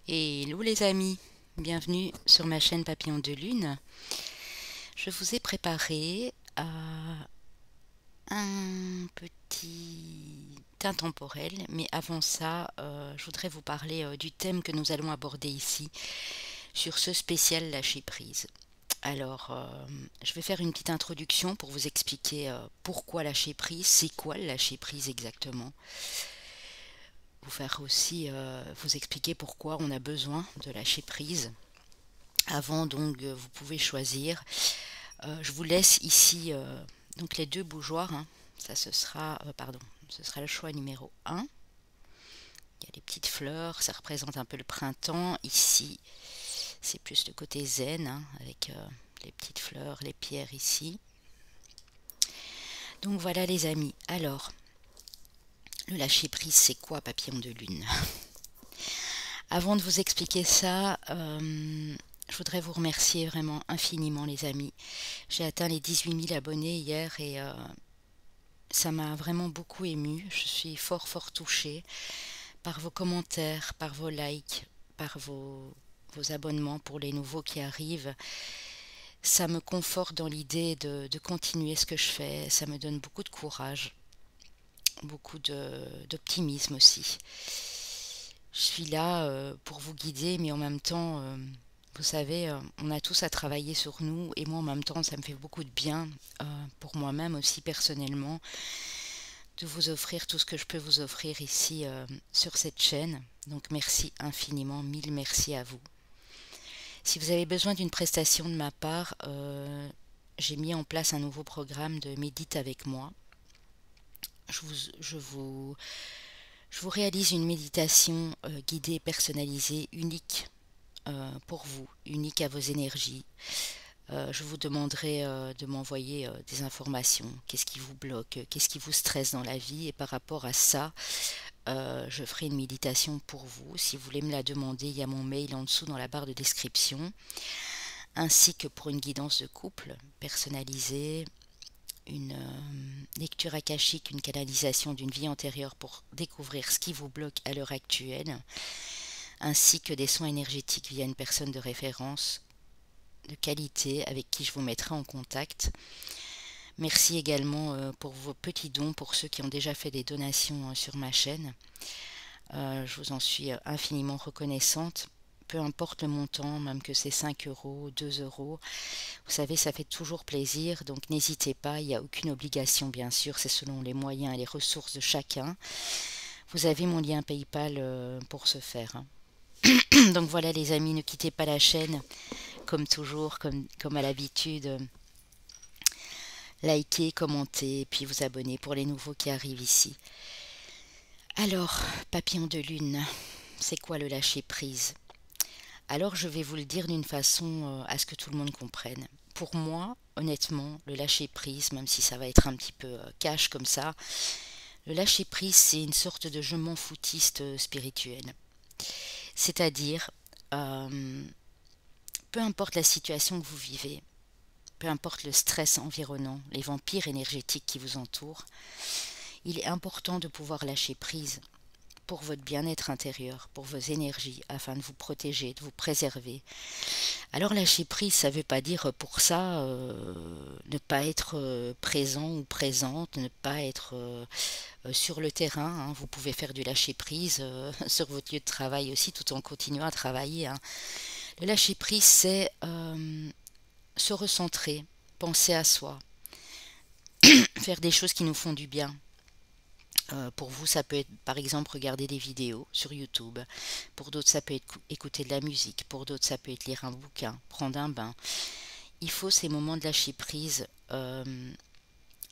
Hello les amis, bienvenue sur ma chaîne Papillon de Lune. Je vous ai préparé un petit intemporel, mais avant ça, je voudrais vous parler du thème que nous allons aborder ici, sur ce spécial lâcher prise. Alors, je vais faire une petite introduction pour vous expliquer pourquoi lâcher prise, c'est quoi le lâcher prise exactement. Vous faire aussi vous expliquer pourquoi on a besoin de lâcher prise. Avant, donc, vous pouvez choisir. Je vous laisse ici donc les deux bougeoirs. Hein. Ça, ce sera le choix numéro un. Il y a les petites fleurs, ça représente un peu le printemps. Ici, c'est plus le côté zen, hein, avec les petites fleurs, les pierres ici. Donc voilà les amis. Alors, le lâcher prise, c'est quoi, papillon de lune? Avant de vous expliquer ça, je voudrais vous remercier vraiment infiniment les amis. J'ai atteint les 18 000 abonnés hier et ça m'a vraiment beaucoup émue. Je suis fort touchée par vos commentaires, par vos likes, par vos abonnements pour les nouveaux qui arrivent. Ça me conforte dans l'idée de continuer ce que je fais. Ça me donne beaucoup de courage, beaucoup d'optimisme aussi. Je suis là pour vous guider, mais en même temps, vous savez, on a tous à travailler sur nous, et moi en même temps, ça me fait beaucoup de bien, pour moi-même aussi personnellement, de vous offrir tout ce que je peux vous offrir ici sur cette chaîne. Donc merci infiniment, mille merci à vous. Si vous avez besoin d'une prestation de ma part, j'ai mis en place un nouveau programme de Médite avec moi. Je vous réalise une méditation guidée, personnalisée, unique pour vous, unique à vos énergies. Je vous demanderai de m'envoyer des informations, qu'est-ce qui vous bloque, qu'est-ce qui vous stresse dans la vie, et par rapport à ça, je ferai une méditation pour vous. Si vous voulez me la demander, il y a mon mail en dessous dans la barre de description, ainsi que pour une guidance de couple personnalisée, une lecture akashique, une canalisation d'une vie antérieure pour découvrir ce qui vous bloque à l'heure actuelle, ainsi que des soins énergétiques via une personne de référence de qualité avec qui je vous mettrai en contact. Merci également pour vos petits dons, pour ceux qui ont déjà fait des donations sur ma chaîne. Je vous en suis infiniment reconnaissante. Peu importe le montant, même que c'est 5 euros, 2 euros, vous savez, ça fait toujours plaisir, donc n'hésitez pas, il n'y a aucune obligation bien sûr, c'est selon les moyens et les ressources de chacun. Vous avez mon lien PayPal pour ce faire. Hein. Donc voilà les amis, ne quittez pas la chaîne, comme toujours, comme à l'habitude. Likez, commentez, puis vous abonnez pour les nouveaux qui arrivent ici. Alors, papillon de lune, c'est quoi le lâcher prise? Alors je vais vous le dire d'une façon à ce que tout le monde comprenne. Pour moi, honnêtement, le lâcher prise, même si ça va être un petit peu cash comme ça, le lâcher prise c'est une sorte de je m'en foutiste spirituel. C'est-à-dire, peu importe la situation que vous vivez, peu importe le stress environnant, les vampires énergétiques qui vous entourent, il est important de pouvoir lâcher prise pour votre bien-être intérieur, pour vos énergies, afin de vous protéger, de vous préserver. Alors lâcher prise, ça ne veut pas dire pour ça ne pas être présent ou présente, ne pas être sur le terrain. Hein. Vous pouvez faire du lâcher prise sur votre lieu de travail aussi, tout en continuant à travailler. Hein. Le lâcher prise, c'est se recentrer, penser à soi, faire des choses qui nous font du bien. Pour vous, ça peut être par exemple regarder des vidéos sur YouTube. Pour d'autres, ça peut être écouter de la musique. Pour d'autres, ça peut être lire un bouquin, prendre un bain. Il faut ces moments de lâcher prise. Le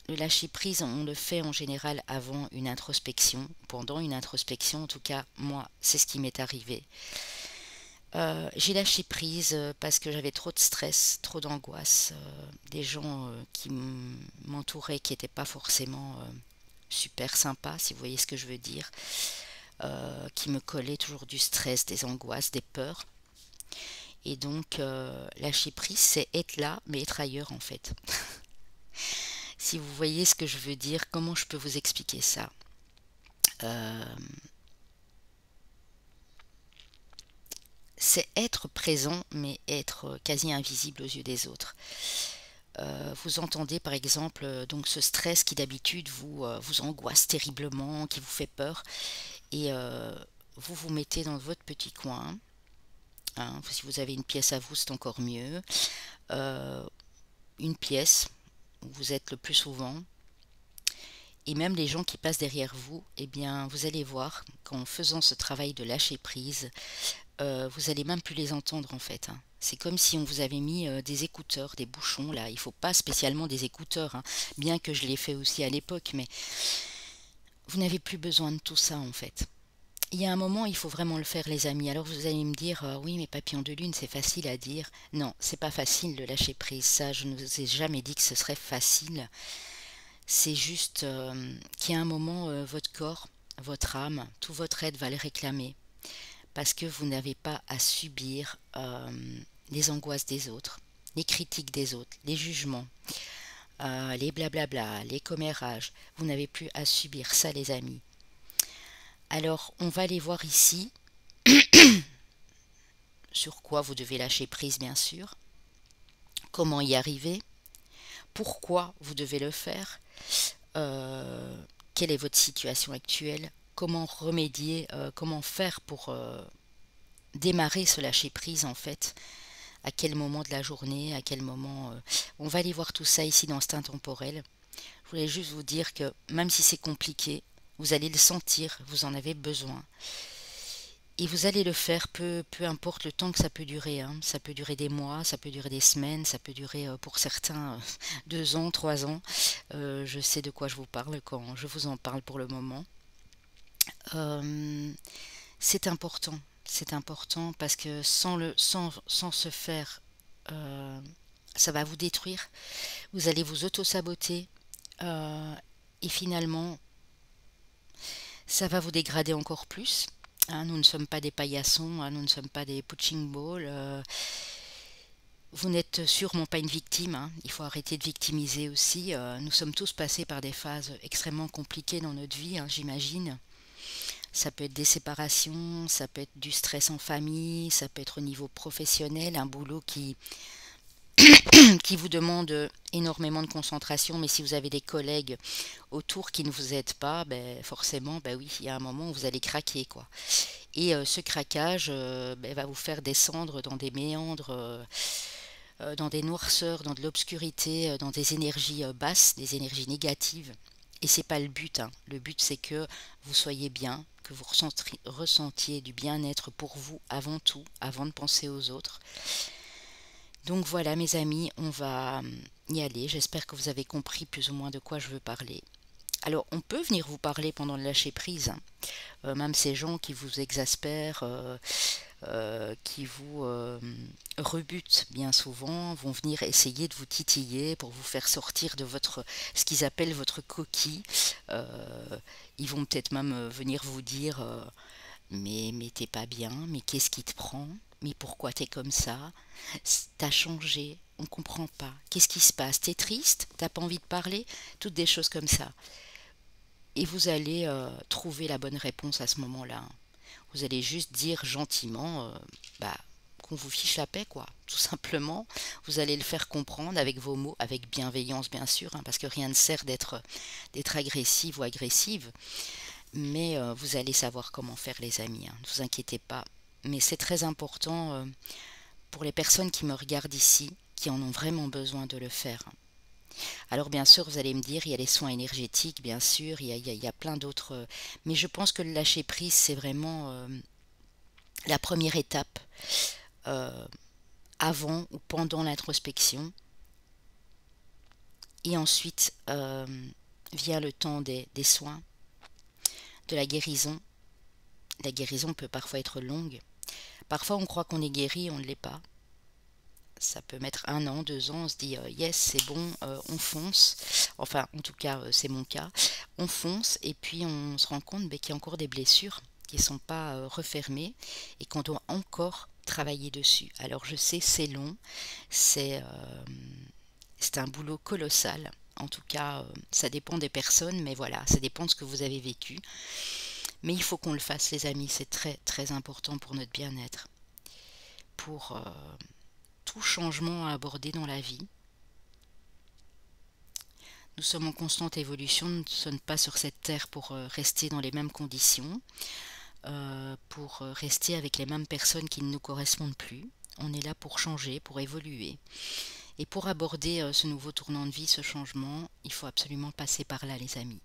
lâcher prise, on le fait en général avant une introspection, pendant une introspection. En tout cas, moi, c'est ce qui m'est arrivé. J'ai lâché prise parce que j'avais trop de stress, trop d'angoisse, des gens qui m'entouraient qui n'étaient pas forcément super sympas, si vous voyez ce que je veux dire, qui me collaient toujours du stress, des angoisses, des peurs. Et donc, lâcher prise, c'est être là, mais être ailleurs en fait. Si vous voyez ce que je veux dire, comment je peux vous expliquer ça? Euh, c'est être présent, mais être quasi invisible aux yeux des autres. Vous entendez par exemple donc ce stress qui d'habitude vous angoisse terriblement, qui vous fait peur, et vous vous mettez dans votre petit coin. Hein, si vous avez une pièce à vous, c'est encore mieux. Euh, une pièce où vous êtes le plus souvent. Et même les gens qui passent derrière vous, eh bien, vous allez voir qu'en faisant ce travail de lâcher prise, vous allez même plus les entendre en fait. Hein. C'est comme si on vous avait mis des écouteurs, des bouchons là. Il faut pas spécialement des écouteurs, hein, bien que je l'ai fait aussi à l'époque, mais vous n'avez plus besoin de tout ça en fait. Il y a un moment, il faut vraiment le faire, les amis. Alors vous allez me dire, oui, mais papillon de lune, c'est facile à dire. Non, c'est pas facile de lâcher prise. Ça, je ne vous ai jamais dit que ce serait facile. C'est juste qu'il y a un moment, votre corps, votre âme, tout votre être va le réclamer. Parce que vous n'avez pas à subir les angoisses des autres, les critiques des autres, les jugements, les blablabla, les commérages. Vous n'avez plus à subir ça, les amis. Alors, on va aller voir ici sur quoi vous devez lâcher prise, bien sûr, comment y arriver, pourquoi vous devez le faire, euh, quelle est votre situation actuelle, comment remédier, comment faire pour démarrer ce lâcher prise en fait, à quel moment de la journée, à quel moment... On va aller voir tout ça ici dans cet intemporel. Je voulais juste vous dire que même si c'est compliqué, vous allez le sentir, vous en avez besoin. Et vous allez le faire, peu importe le temps que ça peut durer. Hein. Ça peut durer des mois, ça peut durer des semaines, ça peut durer pour certains 2 ans, 3 ans. Je sais de quoi je vous parle quand je vous en parle pour le moment. Euh, c'est important. C'est important parce que sans se faire, euh, ça va vous détruire. Vous allez vous auto-saboter. Et finalement, ça va vous dégrader encore plus. Hein, nous ne sommes pas des paillassons, hein, nous ne sommes pas des punching balls. Vous n'êtes sûrement pas une victime. Hein, il faut arrêter de victimiser aussi. Nous sommes tous passés par des phases extrêmement compliquées dans notre vie, hein, j'imagine. Ça peut être des séparations, ça peut être du stress en famille, ça peut être au niveau professionnel, un boulot qui vous demande énormément de concentration, mais si vous avez des collègues autour qui ne vous aident pas, ben forcément, ben oui, il y a un moment où vous allez craquer, quoi. Et ce craquage ben, va vous faire descendre dans des méandres, dans des noirceurs, dans de l'obscurité, dans des énergies basses, des énergies négatives. Et c'est pas le but. Hein. Le but, c'est que vous soyez bien, que vous ressentiez du bien-être pour vous avant tout, avant de penser aux autres. Donc voilà mes amis, on va y aller. J'espère que vous avez compris plus ou moins de quoi je veux parler. Alors on peut venir vous parler pendant le lâcher prise, hein. Même ces gens qui vous exaspèrent, qui vous rebutent bien souvent, vont venir essayer de vous titiller pour vous faire sortir de votre, ce qu'ils appellent votre coquille. Ils vont peut-être même venir vous dire mais t'es pas bien, mais qu'est-ce qui te prend? Mais pourquoi t'es comme ça? T'as changé, on comprend pas. Qu'est-ce qui se passe? T'es triste? T'as pas envie de parler? Toutes des choses comme ça. Et vous allez trouver la bonne réponse à ce moment-là. Vous allez juste dire gentiment bah, qu'on vous fiche la paix, quoi. Tout simplement, vous allez le faire comprendre avec vos mots, avec bienveillance, bien sûr, hein, parce que rien ne sert d'être agressive ou agressive. Mais vous allez savoir comment faire, les amis. Hein, ne vous inquiétez pas. Mais c'est très important pour les personnes qui me regardent ici, qui en ont vraiment besoin de le faire. Alors bien sûr, vous allez me dire, il y a les soins énergétiques, bien sûr, il y a plein d'autres... mais je pense que le lâcher-prise, c'est vraiment la première étape euh, avant ou pendant l'introspection. Et ensuite vient le temps des soins, de la guérison. La guérison peut parfois être longue. Parfois, on croit qu'on est guéri, on ne l'est pas. Ça peut mettre 1 an, 2 ans, on se dit yes, c'est bon, on fonce. Enfin, en tout cas, c'est mon cas. On fonce et puis on se rend compte qu'il y a encore des blessures qui ne sont pas refermées et qu'on doit encore travailler dessus. Alors je sais, c'est long, c'est un boulot colossal. En tout cas, ça dépend des personnes, mais voilà, ça dépend de ce que vous avez vécu. Mais il faut qu'on le fasse, les amis, c'est très très important pour notre bien-être. pour tout changement à aborder dans la vie. Nous sommes en constante évolution, nous ne sommes pas sur cette terre pour rester dans les mêmes conditions, pour rester avec les mêmes personnes qui ne nous correspondent plus. On est là pour changer, pour évoluer. Et pour aborder ce nouveau tournant de vie, ce changement, il faut absolument passer par là, les amis.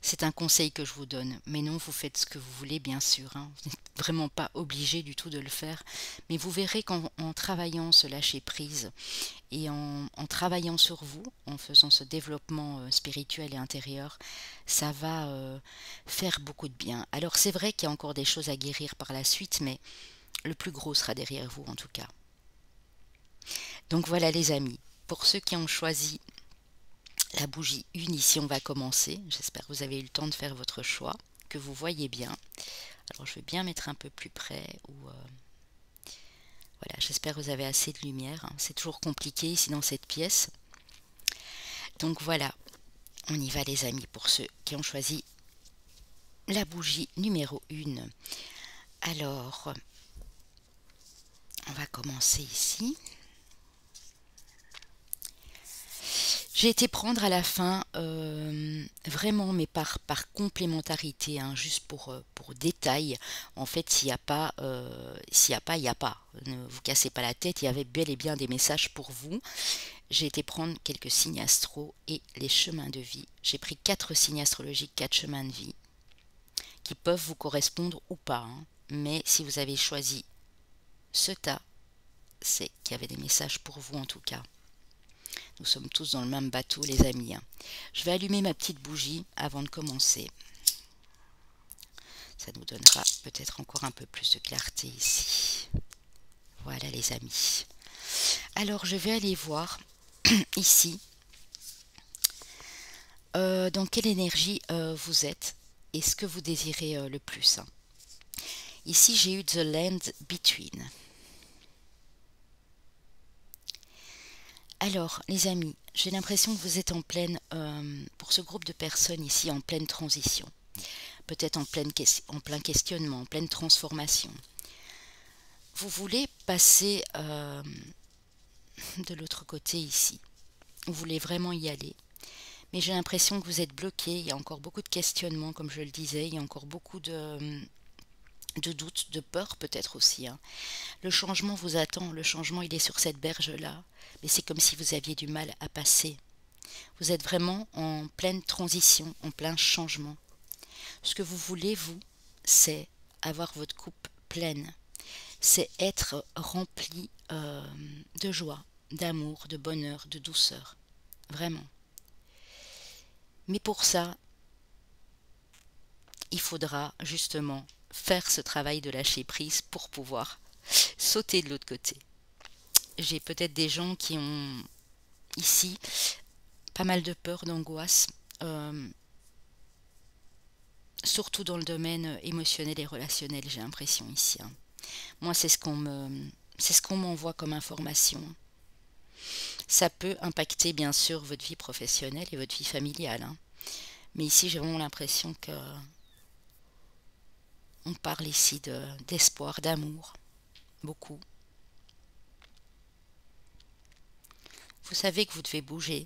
C'est un conseil que je vous donne, mais non, vous faites ce que vous voulez, bien sûr, hein. Vous n'êtes vraiment pas obligé du tout de le faire, mais vous verrez qu'en travaillant ce lâcher-prise et en travaillant sur vous, en faisant ce développement spirituel et intérieur, ça va faire beaucoup de bien. Alors c'est vrai qu'il y a encore des choses à guérir par la suite, mais le plus gros sera derrière vous en tout cas. Donc voilà les amis, pour ceux qui ont choisi la bougie 1, ici on va commencer. J'espère que vous avez eu le temps de faire votre choix, que vous voyez bien. Alors je vais bien mettre un peu plus près. Voilà, j'espère que vous avez assez de lumière. C'est toujours compliqué ici dans cette pièce. Donc voilà, on y va les amis pour ceux qui ont choisi la bougie numéro 1. Alors, on va commencer ici. J'ai été prendre à la fin, vraiment, mais par complémentarité, hein, juste pour détail. En fait, s'il n'y a pas, il n'y a pas. Ne vous cassez pas la tête, il y avait bel et bien des messages pour vous. J'ai été prendre quelques signes astro et les chemins de vie. J'ai pris 4 signes astrologiques, 4 chemins de vie, qui peuvent vous correspondre ou pas, hein. Mais si vous avez choisi ce tas, c'est qu'il y avait des messages pour vous en tout cas. Nous sommes tous dans le même bateau, les amis. Je vais allumer ma petite bougie avant de commencer. Ça nous donnera peut-être encore un peu plus de clarté ici. Voilà, les amis. Alors, je vais aller voir ici dans quelle énergie vous êtes et ce que vous désirez le plus. Ici, j'ai eu The Land Between. Alors, les amis, j'ai l'impression que vous êtes en pleine, pour ce groupe de personnes ici, en pleine transition. Peut-être en plein questionnement, en pleine transformation. Vous voulez passer de l'autre côté ici. Vous voulez vraiment y aller. Mais j'ai l'impression que vous êtes bloqué. Il y a encore beaucoup de questionnements, comme je le disais. Il y a encore beaucoup de doutes, de peur peut-être aussi, hein. Le changement vous attend. Le changement, il est sur cette berge-là. Mais c'est comme si vous aviez du mal à passer. Vous êtes vraiment en pleine transition, en plein changement. Ce que vous voulez, vous, c'est avoir votre coupe pleine. C'est être rempli de joie, d'amour, de bonheur, de douceur. Vraiment. Mais pour ça, il faudra justement faire ce travail de lâcher prise pour pouvoir sauter de l'autre côté. J'ai peut-être des gens qui ont ici pas mal de peur, d'angoisse, surtout dans le domaine émotionnel et relationnel, j'ai l'impression ici, hein. Moi, c'est ce qu'on m'envoie comme information. Ça peut impacter bien sûr votre vie professionnelle et votre vie familiale, hein. Mais ici, j'ai vraiment l'impression que on parle ici d'espoir, d'amour, beaucoup. Vous savez que vous devez bouger,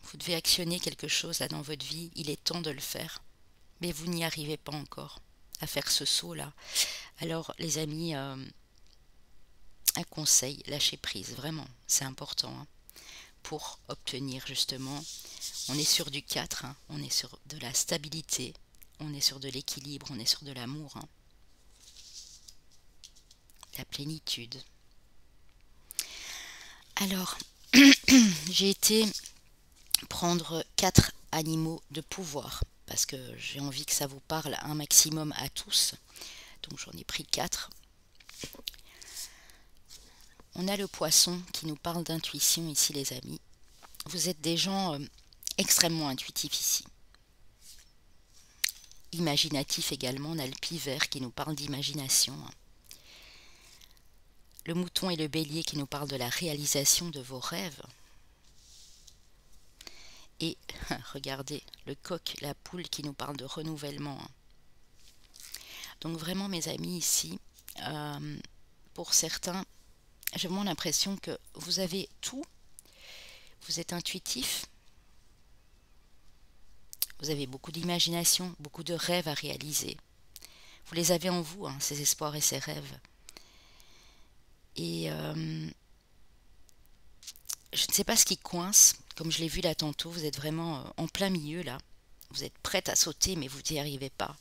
vous devez actionner quelque chose là dans votre vie, il est temps de le faire. Mais vous n'y arrivez pas encore à faire ce saut-là. Alors, les amis, un conseil, lâchez prise, vraiment, c'est important, hein, pour obtenir justement, on est sur du 4, hein, on est sur de la stabilité, on est sur de l'équilibre, on est sur de l'amour, hein, la plénitude. Alors, j'ai été prendre 4 animaux de pouvoir, parce que j'ai envie que ça vous parle un maximum à tous. Donc j'en ai pris 4. On a le poisson qui nous parle d'intuition ici, les amis. Vous êtes des gens extrêmement intuitifs ici. Imaginatif également, on a le pivert qui nous parle d'imagination. Le mouton et le bélier qui nous parlent de la réalisation de vos rêves. Et regardez, le coq, la poule qui nous parle de renouvellement. Donc vraiment mes amis ici, pour certains, j'ai vraiment l'impression que vous avez tout, vous êtes intuitif, vous avez beaucoup d'imagination, beaucoup de rêves à réaliser. Vous les avez en vous, hein, ces espoirs et ces rêves. Et je ne sais pas ce qui coince, comme je l'ai vu là tantôt, vous êtes vraiment en plein milieu là. Vous êtes prête à sauter, mais vous n'y arrivez pas.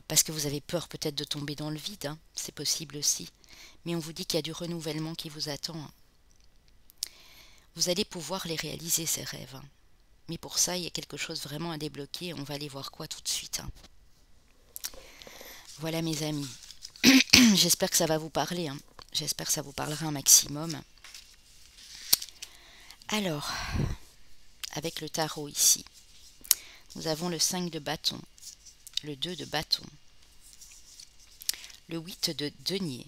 Parce que vous avez peur peut-être de tomber dans le vide, hein, c'est possible aussi. Mais on vous dit qu'il y a du renouvellement qui vous attend. Hein. Vous allez pouvoir les réaliser, ces rêves. Hein. Mais pour ça, il y a quelque chose vraiment à débloquer. On va aller voir quoi tout de suite. Hein. Voilà mes amis. J'espère que ça va vous parler. Hein. J'espère que ça vous parlera un maximum. Alors, avec le tarot ici, nous avons le 5 de bâton, le 2 de bâton, le 8 de denier,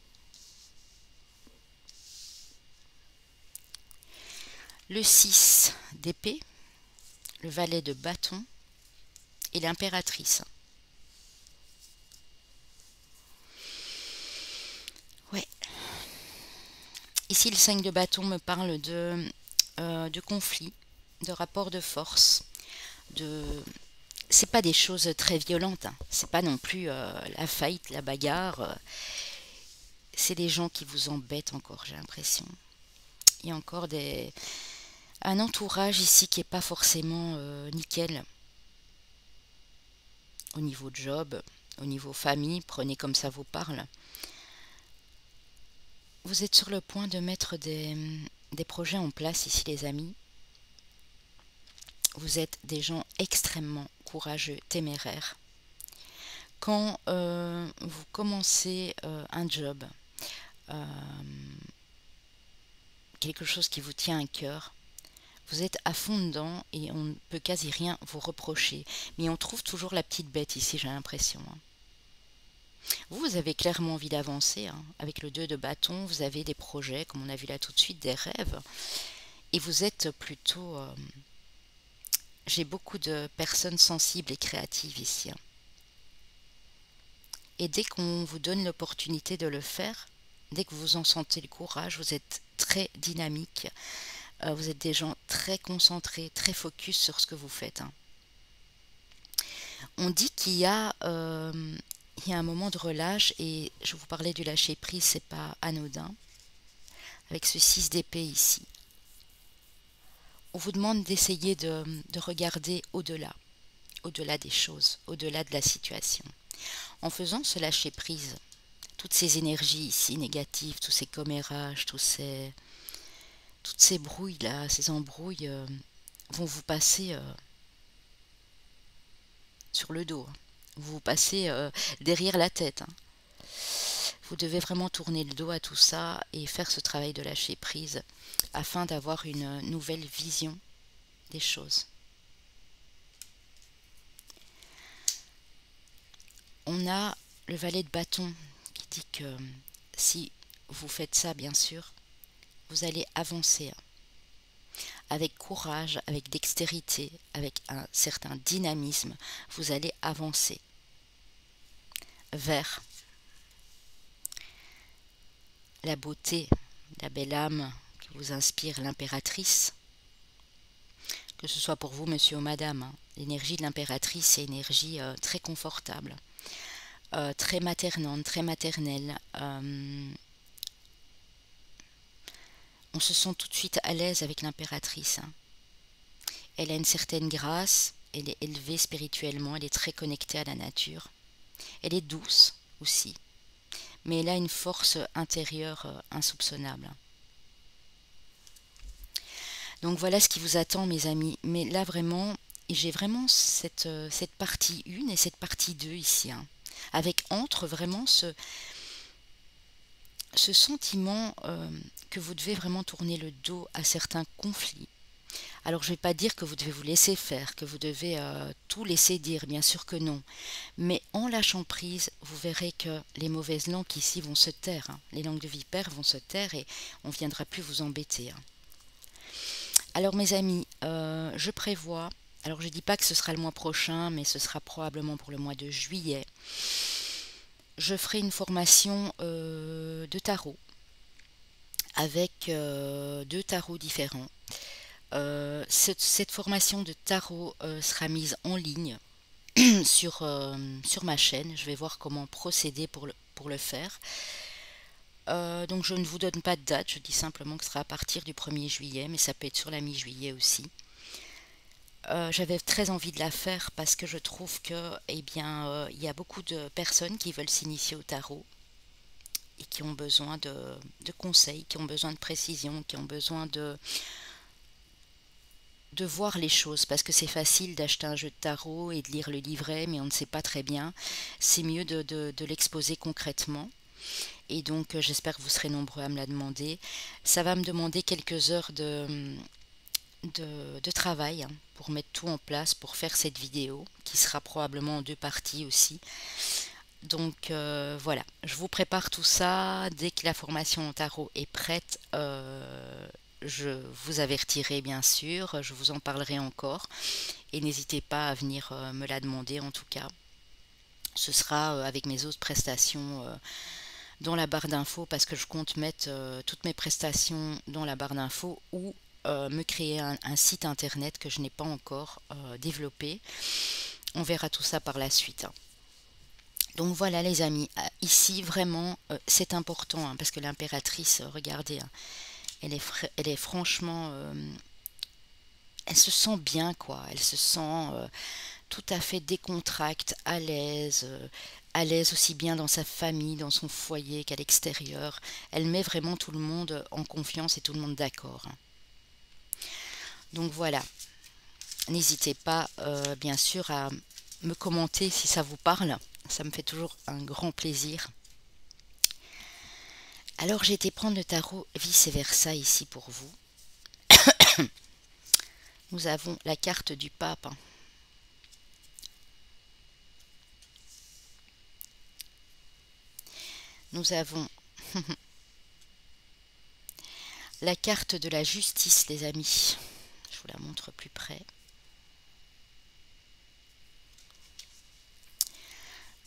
le 6 d'épée, le valet de bâton et l'impératrice. Ouais. Ici, le 5 de bâton me parle de conflit, de rapport de force, c'est pas des choses très violentes, hein. C'est pas non plus la fight, la bagarre. C'est des gens qui vous embêtent encore, j'ai l'impression. Il y a encore un entourage ici qui est pas forcément nickel. Au niveau job, au niveau famille, prenez comme ça vous parle. Vous êtes sur le point de mettre des projets en place ici, les amis. Vous êtes des gens extrêmement courageux, téméraires. Quand vous commencez un job, quelque chose qui vous tient à cœur, vous êtes à fond dedans et on ne peut quasi rien vous reprocher. Mais on trouve toujours la petite bête ici, j'ai l'impression. Hein. Vous avez clairement envie d'avancer. Hein. Avec le 2 de bâton, vous avez des projets, comme on a vu là tout de suite, des rêves. Et vous êtes plutôt... j'ai beaucoup de personnes sensibles et créatives ici. Hein. Et dès qu'on vous donne l'opportunité de le faire, dès que vous en sentez le courage, vous êtes très dynamique. Vous êtes des gens très concentrés, très focus sur ce que vous faites. Hein. On dit qu'il y a un moment de relâche, et je vous parlais du lâcher prise, c'est pas anodin. Avec ce 6 d'épée ici. On vous demande d'essayer de regarder au-delà des choses, au-delà de la situation. En faisant ce lâcher prise, toutes ces énergies ici négatives, tous ces commérages, toutes ces brouilles là, ces embrouilles vont vous passer sur le dos, vous passez derrière la tête. Hein. Vous devez vraiment tourner le dos à tout ça et faire ce travail de lâcher prise afin d'avoir une nouvelle vision des choses. On a le valet de bâton qui dit que si vous faites ça, bien sûr, vous allez avancer avec courage, avec dextérité, avec un certain dynamisme, vous allez avancer vers la beauté, la belle âme qui vous inspire l'impératrice, que ce soit pour vous, monsieur ou madame. Hein. L'énergie de l'impératrice, c'est une énergie très confortable, très maternante, très maternelle. On se sent tout de suite à l'aise avec l'impératrice. Hein. Elle a une certaine grâce, elle est élevée spirituellement, elle est très connectée à la nature. Elle est douce aussi, mais elle a une force intérieure insoupçonnable. Donc voilà ce qui vous attend, mes amis. Mais là vraiment, j'ai vraiment cette partie 1 et cette partie 2 ici, hein, avec entre vraiment ce sentiment que vous devez vraiment tourner le dos à certains conflits. Alors je ne vais pas dire que vous devez vous laisser faire, que vous devez tout laisser dire, bien sûr que non. Mais en lâchant prise, vous verrez que les mauvaises langues ici vont se taire. Hein. Les langues de vipère vont se taire et on ne viendra plus vous embêter. Hein. Alors mes amis, je prévois, alors je ne dis pas que ce sera le mois prochain, mais ce sera probablement pour le mois de juillet, je ferai une formation de tarot avec 2 tarots différents. Cette formation de tarot sera mise en ligne sur ma chaîne. Je vais voir comment procéder pour le faire. Donc je ne vous donne pas de date, je dis simplement que ce sera à partir du 1er juillet, mais ça peut être sur la mi-juillet aussi. J'avais très envie de la faire parce que je trouve que, eh bien, il y a beaucoup de personnes qui veulent s'initier au tarot et qui ont besoin de conseils, qui ont besoin de précision, qui ont besoin de voir les choses, parce que c'est facile d'acheter un jeu de tarot et de lire le livret, mais on ne sait pas très bien. C'est mieux de l'exposer concrètement. Et donc j'espère que vous serez nombreux à me la demander. Ça va me demander quelques heures de travail hein, pour mettre tout en place, pour faire cette vidéo, qui sera probablement en 2 parties aussi. Donc voilà, je vous prépare tout ça. Dès que la formation en tarot est prête, je vous avertirai bien sûr, je vous en parlerai encore. Et n'hésitez pas à venir me la demander en tout cas. Ce sera avec mes autres prestations dans la barre d'infos, parce que je compte mettre toutes mes prestations dans la barre d'infos, ou me créer un site internet que je n'ai pas encore développé. On verra tout ça par la suite. Donc voilà les amis, ici vraiment c'est important hein, parce que l'impératrice, regardez, hein, elle est franchement, elle se sent bien quoi, elle se sent tout à fait décontracte, à l'aise aussi bien dans sa famille, dans son foyer qu'à l'extérieur. Elle met vraiment tout le monde en confiance et tout le monde d'accord. Donc voilà, n'hésitez pas bien sûr à me commenter si ça vous parle, ça me fait toujours un grand plaisir. Alors j'ai été prendre le tarot vice-versa ici pour vous. Nous avons la carte du pape. Nous avons la carte de la justice, les amis. Je vous la montre plus près.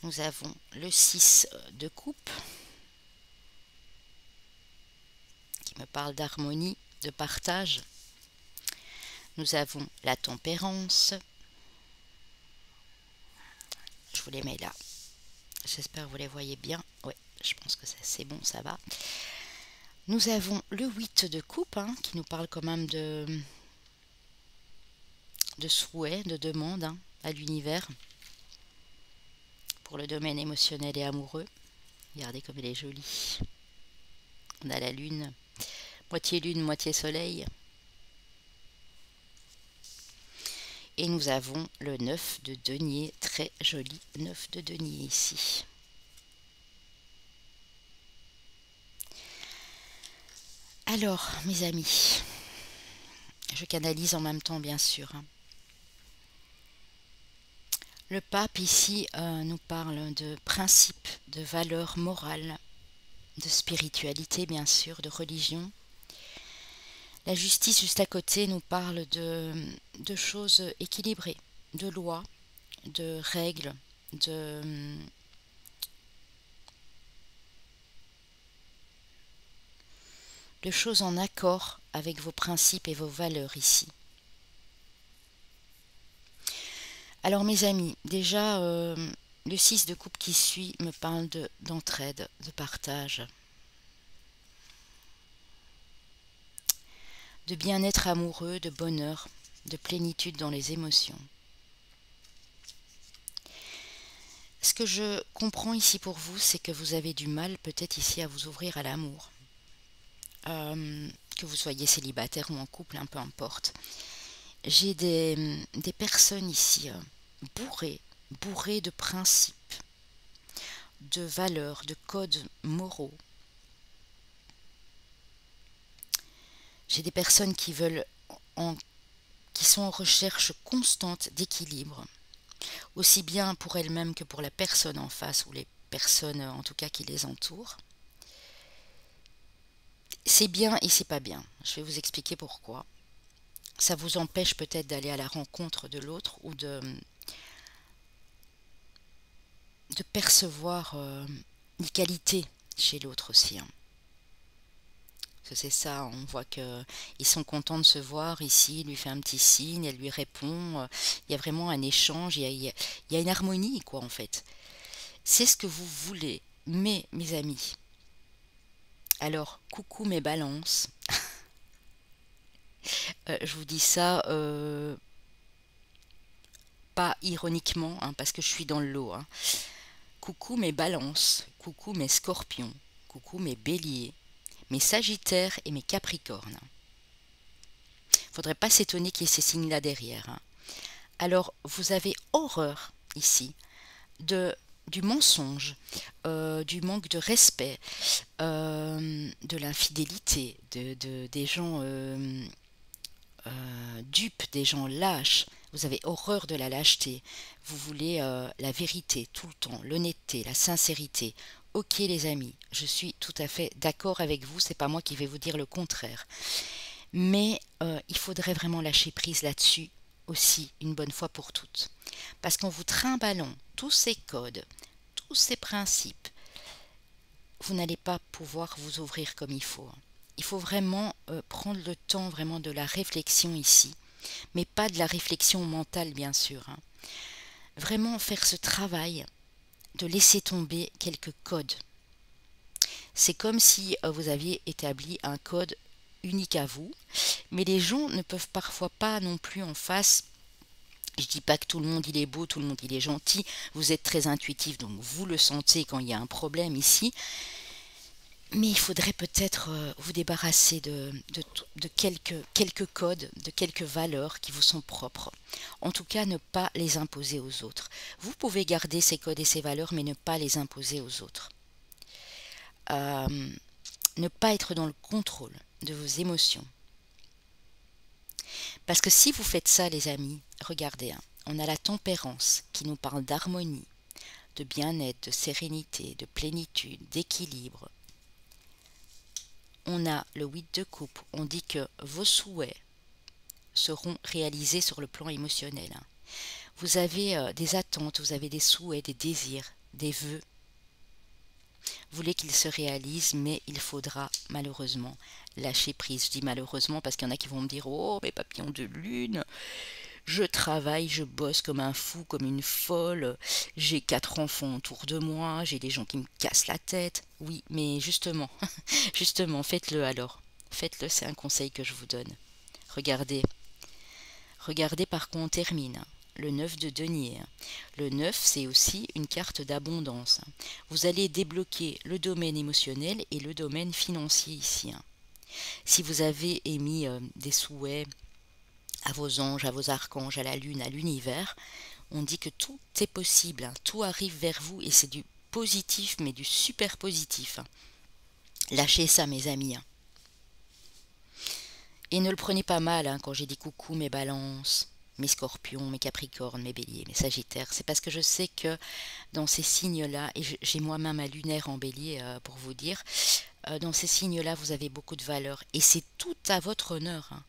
Nous avons le 6 de coupe, qui me parle d'harmonie, de partage. Nous avons la tempérance. Je vous les mets là. J'espère que vous les voyez bien. Oui, je pense que c'est bon, ça va. Nous avons le 8 de coupe, hein, qui nous parle quand même de souhait, de demande hein, à l'univers pour le domaine émotionnel et amoureux. Regardez comme elle est jolie. On a la lune, moitié soleil. Et nous avons le 9 de denier, très joli 9 de denier ici. Alors, mes amis, je canalise en même temps, bien sûr. Le pape ici nous parle de principes, de valeurs morales, de spiritualité, bien sûr, de religion. La justice juste à côté nous parle de choses équilibrées, de lois, de règles, de choses en accord avec vos principes et vos valeurs ici. Alors mes amis, déjà le 6 de coupe qui suit me parle d'entraide, de partage, de bien-être amoureux, de bonheur, de plénitude dans les émotions. Ce que je comprends ici pour vous, c'est que vous avez du mal peut-être ici à vous ouvrir à l'amour. Que vous soyez célibataire ou en couple, peu importe. J'ai des personnes ici bourrées de principes, de valeurs, de codes moraux. J'ai des personnes qui sont en recherche constante d'équilibre, aussi bien pour elles-mêmes que pour la personne en face ou les personnes en tout cas qui les entourent. C'est bien et c'est pas bien. Je vais vous expliquer pourquoi. Ça vous empêche peut-être d'aller à la rencontre de l'autre ou de percevoir les qualités chez l'autre aussi, hein. C'est ça, on voit que ils sont contents de se voir ici, il lui fait un petit signe, elle lui répond, il y a vraiment un échange, il y a une harmonie, quoi, en fait. C'est ce que vous voulez, mes amis. Alors, coucou mes balances, je vous dis ça pas ironiquement, hein, parce que je suis dans le lot, hein. Coucou mes balances, coucou mes scorpions, coucou mes béliers, mes sagittaires et mes capricornes. Faudrait pas s'étonner qu'il y ait ces signes-là derrière, hein. Alors, vous avez horreur ici de du mensonge, du manque de respect, de l'infidélité, des gens dupes, des gens lâches. Vous avez horreur de la lâcheté. Vous voulez la vérité tout le temps, l'honnêteté, la sincérité. Ok les amis, je suis tout à fait d'accord avec vous, c'est pas moi qui vais vous dire le contraire. Mais il faudrait vraiment lâcher prise là-dessus aussi, une bonne fois pour toutes. Parce qu'en vous trimballant tous ces codes, tous ces principes, vous n'allez pas pouvoir vous ouvrir comme il faut. Il faut vraiment prendre le temps vraiment de la réflexion ici, mais pas de la réflexion mentale bien sûr, hein. Vraiment faire ce travail de laisser tomber quelques codes. C'est comme si vous aviez établi un code unique à vous, mais les gens ne peuvent parfois pas non plus en face. Je dis pas que tout le monde il est beau, tout le monde il est gentil, vous êtes très intuitif, donc vous le sentez quand il y a un problème ici, mais il faudrait peut-être vous débarrasser de quelques codes, de quelques valeurs qui vous sont propres. En tout cas, ne pas les imposer aux autres. Vous pouvez garder ces codes et ces valeurs, mais ne pas les imposer aux autres. Ne pas être dans le contrôle de vos émotions. Parce que si vous faites ça, les amis, regardez, hein, on a la tempérance qui nous parle d'harmonie, de bien-être, de sérénité, de plénitude, d'équilibre. On a le 8 de coupe, on dit que vos souhaits seront réalisés sur le plan émotionnel, hein. Vous avez des attentes, vous avez des souhaits, des désirs, des vœux. Vous voulez qu'ils se réalisent, mais il faudra malheureusement lâcher prise. Je dis malheureusement parce qu'il y en a qui vont me dire « Oh, mes papillons de lune, je travaille, je bosse comme un fou, comme une folle, j'ai 4 enfants autour de moi, j'ai des gens qui me cassent la tête. » Oui, mais justement, justement, faites-le alors. Faites-le, c'est un conseil que je vous donne. Regardez. Regardez par quoi on termine. Le 9 de denier. Le 9, c'est aussi une carte d'abondance. Vous allez débloquer le domaine émotionnel et le domaine financier ici. Si vous avez émis des souhaits à vos anges, à vos archanges, à la lune, à l'univers, on dit que tout est possible, hein. Tout arrive vers vous et c'est du positif, mais du super positif, hein. Lâchez ça, mes amis, hein. Et ne le prenez pas mal, hein, quand j'ai dit coucou mes balances, mes scorpions, mes capricornes, mes béliers, mes sagittaires. C'est parce que je sais que dans ces signes-là, et j'ai moi-même un lunaire en bélier pour vous dire, dans ces signes-là, vous avez beaucoup de valeur. Et c'est tout à votre honneur, hein.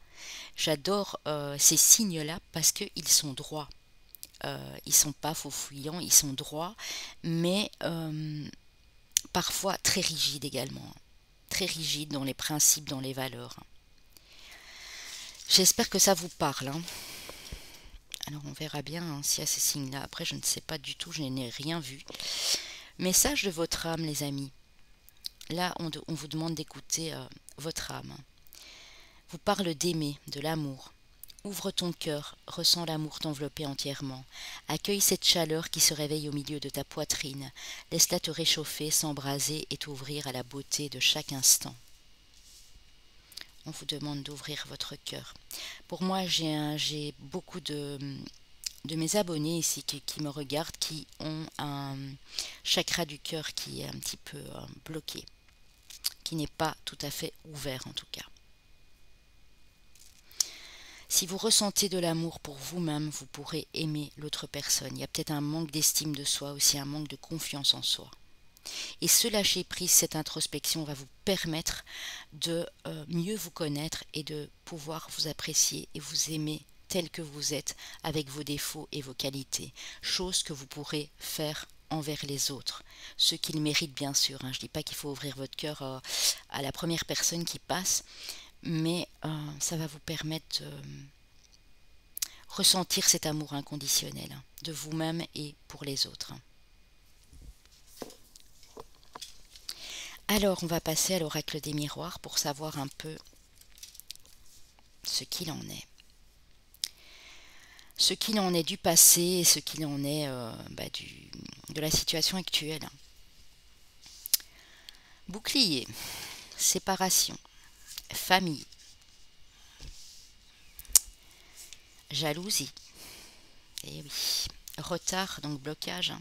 J'adore ces signes-là parce qu'ils sont droits. Ils sont pas faux-fuyants, ils sont droits, mais parfois très rigides également, hein. Très rigides dans les principes, dans les valeurs, hein. J'espère que ça vous parle, hein. Alors on verra bien, hein, s'il y a ces signes-là. Après, je ne sais pas du tout, je n'ai rien vu. Message de votre âme, les amis. Là, on vous demande d'écouter votre âme. Vous parle d'aimer, de l'amour. Ouvre ton cœur, ressens l'amour t'envelopper entièrement. Accueille cette chaleur qui se réveille au milieu de ta poitrine. Laisse-la te réchauffer, s'embraser et t'ouvrir à la beauté de chaque instant. On vous demande d'ouvrir votre cœur. Pour moi, j'ai beaucoup de mes abonnés ici qui me regardent, qui ont un chakra du cœur qui est un petit peu bloqué, qui n'est pas tout à fait ouvert en tout cas. Si vous ressentez de l'amour pour vous-même, vous pourrez aimer l'autre personne. Il y a peut-être un manque d'estime de soi, aussi un manque de confiance en soi. Et ce lâcher prise, cette introspection va vous permettre de mieux vous connaître et de pouvoir vous apprécier et vous aimer tel que vous êtes, avec vos défauts et vos qualités, chose que vous pourrez faire envers les autres, ceux qu'ils méritent bien sûr. Je ne dis pas qu'il faut ouvrir votre cœur à la première personne qui passe, mais ça va vous permettre de ressentir cet amour inconditionnel de vous-même et pour les autres. Alors, on va passer à l'oracle des miroirs pour savoir un peu ce qu'il en est. Ce qu'il en est du passé et ce qu'il en est de la situation actuelle. Bouclier, séparation, famille, jalousie, et oui, retard, donc blocage,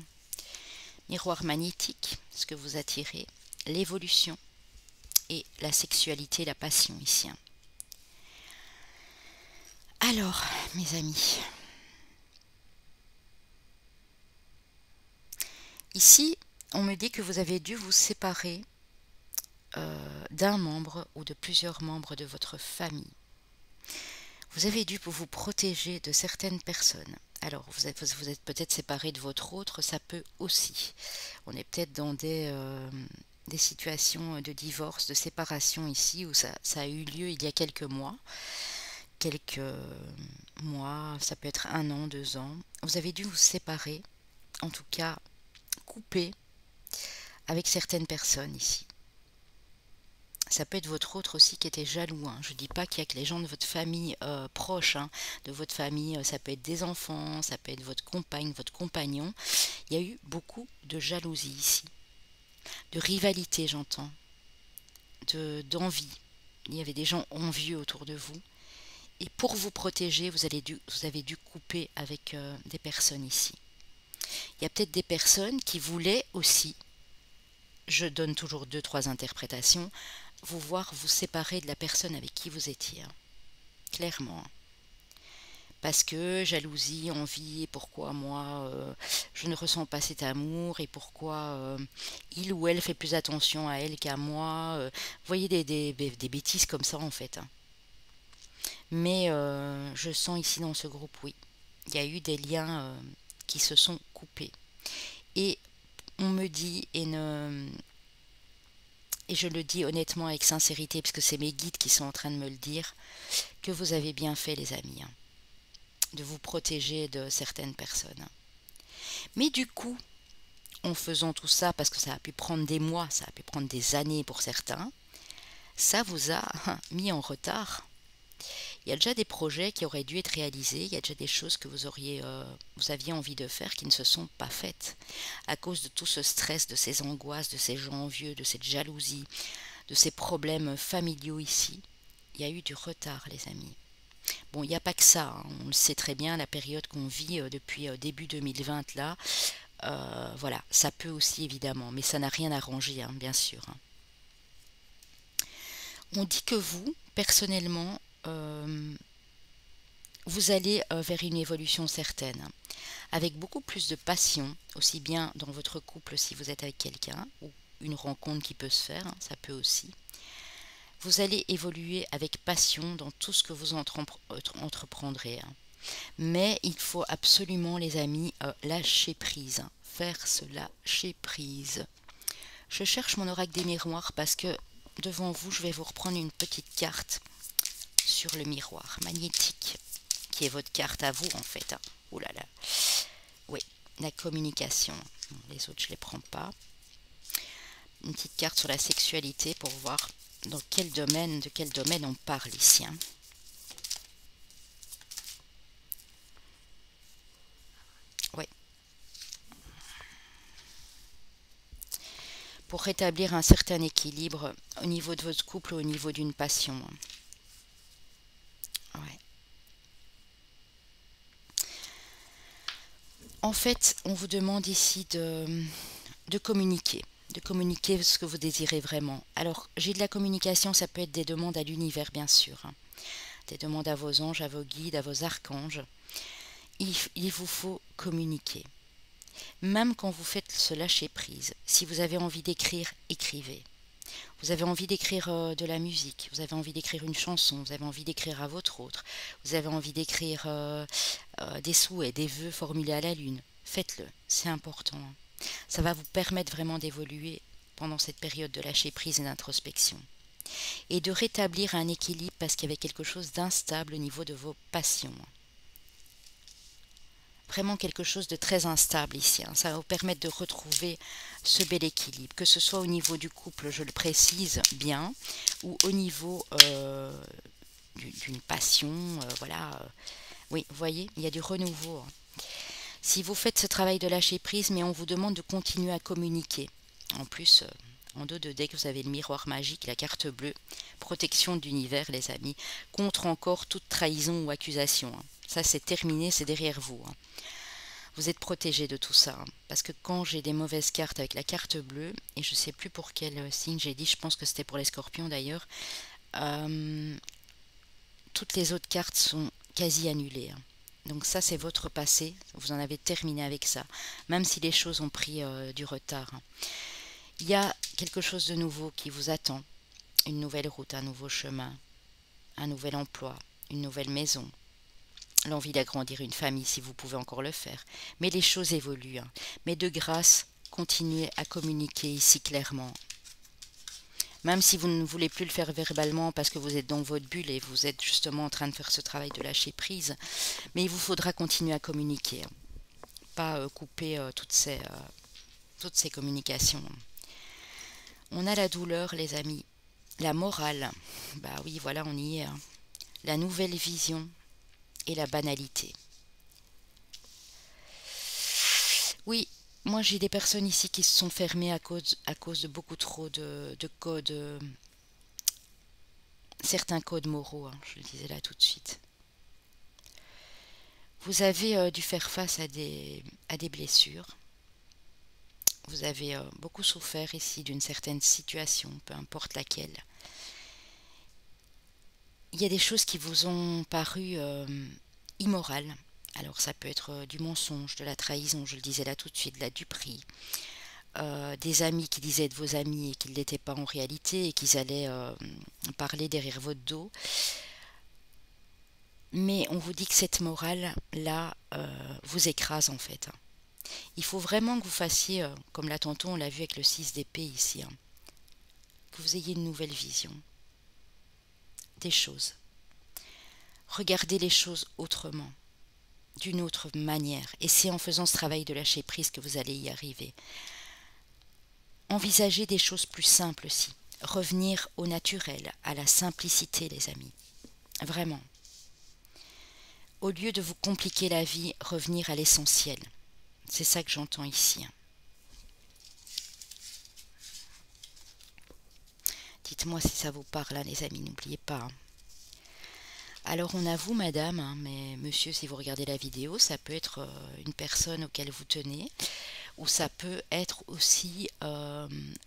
miroir magnétique, ce que vous attirez, l'évolution et la sexualité, la passion ici. Alors, mes amis, ici, on me dit que vous avez dû vous séparer d'un membre ou de plusieurs membres de votre famille. Vous avez dû vous protéger de certaines personnes. Alors, vous êtes peut-être séparé de votre autre, ça peut aussi. On est peut-être dans des situations de divorce, de séparation ici, où ça a eu lieu il y a quelques mois. Ça peut être 1 an, 2 ans. Vous avez dû vous séparer, en tout cas couper avec certaines personnes ici. Ça peut être votre autre aussi qui était jaloux. Je ne dis pas qu'il y a que les gens de votre famille proche, de votre famille, ça peut être des enfants, ça peut être votre compagne, votre compagnon. Il y a eu beaucoup de jalousie ici, de rivalité j'entends, d'envie. Il y avait des gens envieux autour de vous. Et pour vous protéger, vous avez dû couper avec des personnes ici. Il y a peut-être des personnes qui voulaient aussi, je donne toujours 2-3 interprétations, vous voir vous séparer de la personne avec qui vous étiez. Clairement. Parce que jalousie, envie, et pourquoi moi je ne ressens pas cet amour, et pourquoi il ou elle fait plus attention à elle qu'à moi. Vous voyez des bêtises comme ça en fait. Mais je sens ici dans ce groupe, oui, il y a eu des liens qui se sont coupés. Et on me dit, et je le dis honnêtement avec sincérité, parce que c'est mes guides qui sont en train de me le dire, que vous avez bien fait les amis, de vous protéger de certaines personnes. Mais du coup, en faisant tout ça, parce que ça a pu prendre des mois, ça a pu prendre des années pour certains, ça vous a mis en retard. Il y a déjà des projets qui auraient dû être réalisés, il y a déjà des choses que vous aviez envie de faire qui ne se sont pas faites à cause de tout ce stress, de ces angoisses, de ces gens envieux, de cette jalousie, de ces problèmes familiaux ici. Il y a eu du retard, les amis. Bon, il n'y a pas que ça, on le sait très bien, la période qu'on vit depuis début 2020 là, voilà, ça peut aussi évidemment, mais ça n'a rien arrangé, bien sûr. On dit que vous, personnellement, vous allez vers une évolution certaine, avec beaucoup plus de passion, aussi bien dans votre couple si vous êtes avec quelqu'un, ou une rencontre qui peut se faire, ça peut aussi. Vous allez évoluer avec passion dans tout ce que vous entreprendrez. Mais il faut absolument, les amis, lâcher prise, faire ce lâcher prise. Je cherche mon oracle des miroirs parce que devant vous, je vais vous reprendre une petite carte sur le miroir magnétique, qui est votre carte à vous en fait. Oh là là. Oui, la communication. Bon, les autres, je ne les prends pas. Une petite carte sur la sexualité pour voir de quel domaine on parle ici. Oui. Pour rétablir un certain équilibre au niveau de votre couple ou au niveau d'une passion. Ouais. En fait, on vous demande ici de communiquer ce que vous désirez vraiment. Alors, j'ai de la communication, ça peut être des demandes à l'univers, bien sûr. Des demandes à vos anges, à vos guides, à vos archanges. Il vous faut communiquer. Même quand vous faites ce lâcher-prise, si vous avez envie d'écrire, écrivez. Vous avez envie d'écrire de la musique, vous avez envie d'écrire une chanson, vous avez envie d'écrire à votre autre, vous avez envie d'écrire des souhaits, des vœux formulés à la lune. Faites-le, c'est important. Ça va vous permettre vraiment d'évoluer pendant cette période de lâcher prise et d'introspection. Et de rétablir un équilibre parce qu'il y avait quelque chose d'instable au niveau de vos passions. Vraiment quelque chose de très instable ici. Ça va vous permettre de retrouver ce bel équilibre, que ce soit au niveau du couple, je le précise bien, ou au niveau d'une passion, voilà. Oui, vous voyez, il y a du renouveau. Si vous faites ce travail de lâcher prise, mais on vous demande de continuer à communiquer. En plus, en dos de deck, vous avez le miroir magique, la carte bleue, protection d'univers, les amis, contre encore toute trahison ou accusation. Ça, c'est terminé, c'est derrière vous. Vous êtes protégé de tout ça. Parce que quand j'ai des mauvaises cartes avec la carte bleue, et je ne sais plus pour quel signe j'ai dit, je pense que c'était pour les scorpions d'ailleurs, toutes les autres cartes sont quasi annulées. Donc ça, c'est votre passé. Vous en avez terminé avec ça. Même si les choses ont pris du retard. Il y a quelque chose de nouveau qui vous attend. Une nouvelle route, un nouveau chemin, un nouvel emploi, une nouvelle maison. L'envie d'agrandir une famille si vous pouvez encore le faire. Mais les choses évoluent. Mais de grâce, continuez à communiquer ici clairement. Même si vous ne voulez plus le faire verbalement parce que vous êtes dans votre bulle et vous êtes justement en train de faire ce travail de lâcher prise, mais il vous faudra continuer à communiquer. Pas couper toutes ces communications. On a la douleur, les amis. La morale. Bah oui, voilà, on y est. La nouvelle vision et la banalité. Oui, moi j'ai des personnes ici qui se sont fermées à cause de beaucoup trop de codes, certains codes moraux, je le disais là tout de suite. Vous avez dû faire face à des blessures. Vous avez beaucoup souffert ici d'une certaine situation, peu importe laquelle. Il y a des choses qui vous ont paru immorales. Alors ça peut être du mensonge, de la trahison, je le disais là tout de suite, de la duperie. Des amis qui disaient être vos amis et qu'ils ne l'étaient pas en réalité et qu'ils allaient parler derrière votre dos. Mais on vous dit que cette morale-là vous écrase en fait. Il faut vraiment que vous fassiez, comme là tantôt on l'a vu avec le 6 d'épée ici, que vous ayez une nouvelle vision des choses. Regardez les choses autrement, d'une autre manière. Et c'est en faisant ce travail de lâcher prise que vous allez y arriver. Envisagez des choses plus simples aussi. Revenir au naturel, à la simplicité, les amis. Vraiment. Au lieu de vous compliquer la vie, revenir à l'essentiel. C'est ça que j'entends ici. Dites-moi si ça vous parle, hein, les amis, n'oubliez pas. Alors on a vous, madame, mais monsieur, si vous regardez la vidéo, ça peut être une personne auquel vous tenez, ou ça peut être aussi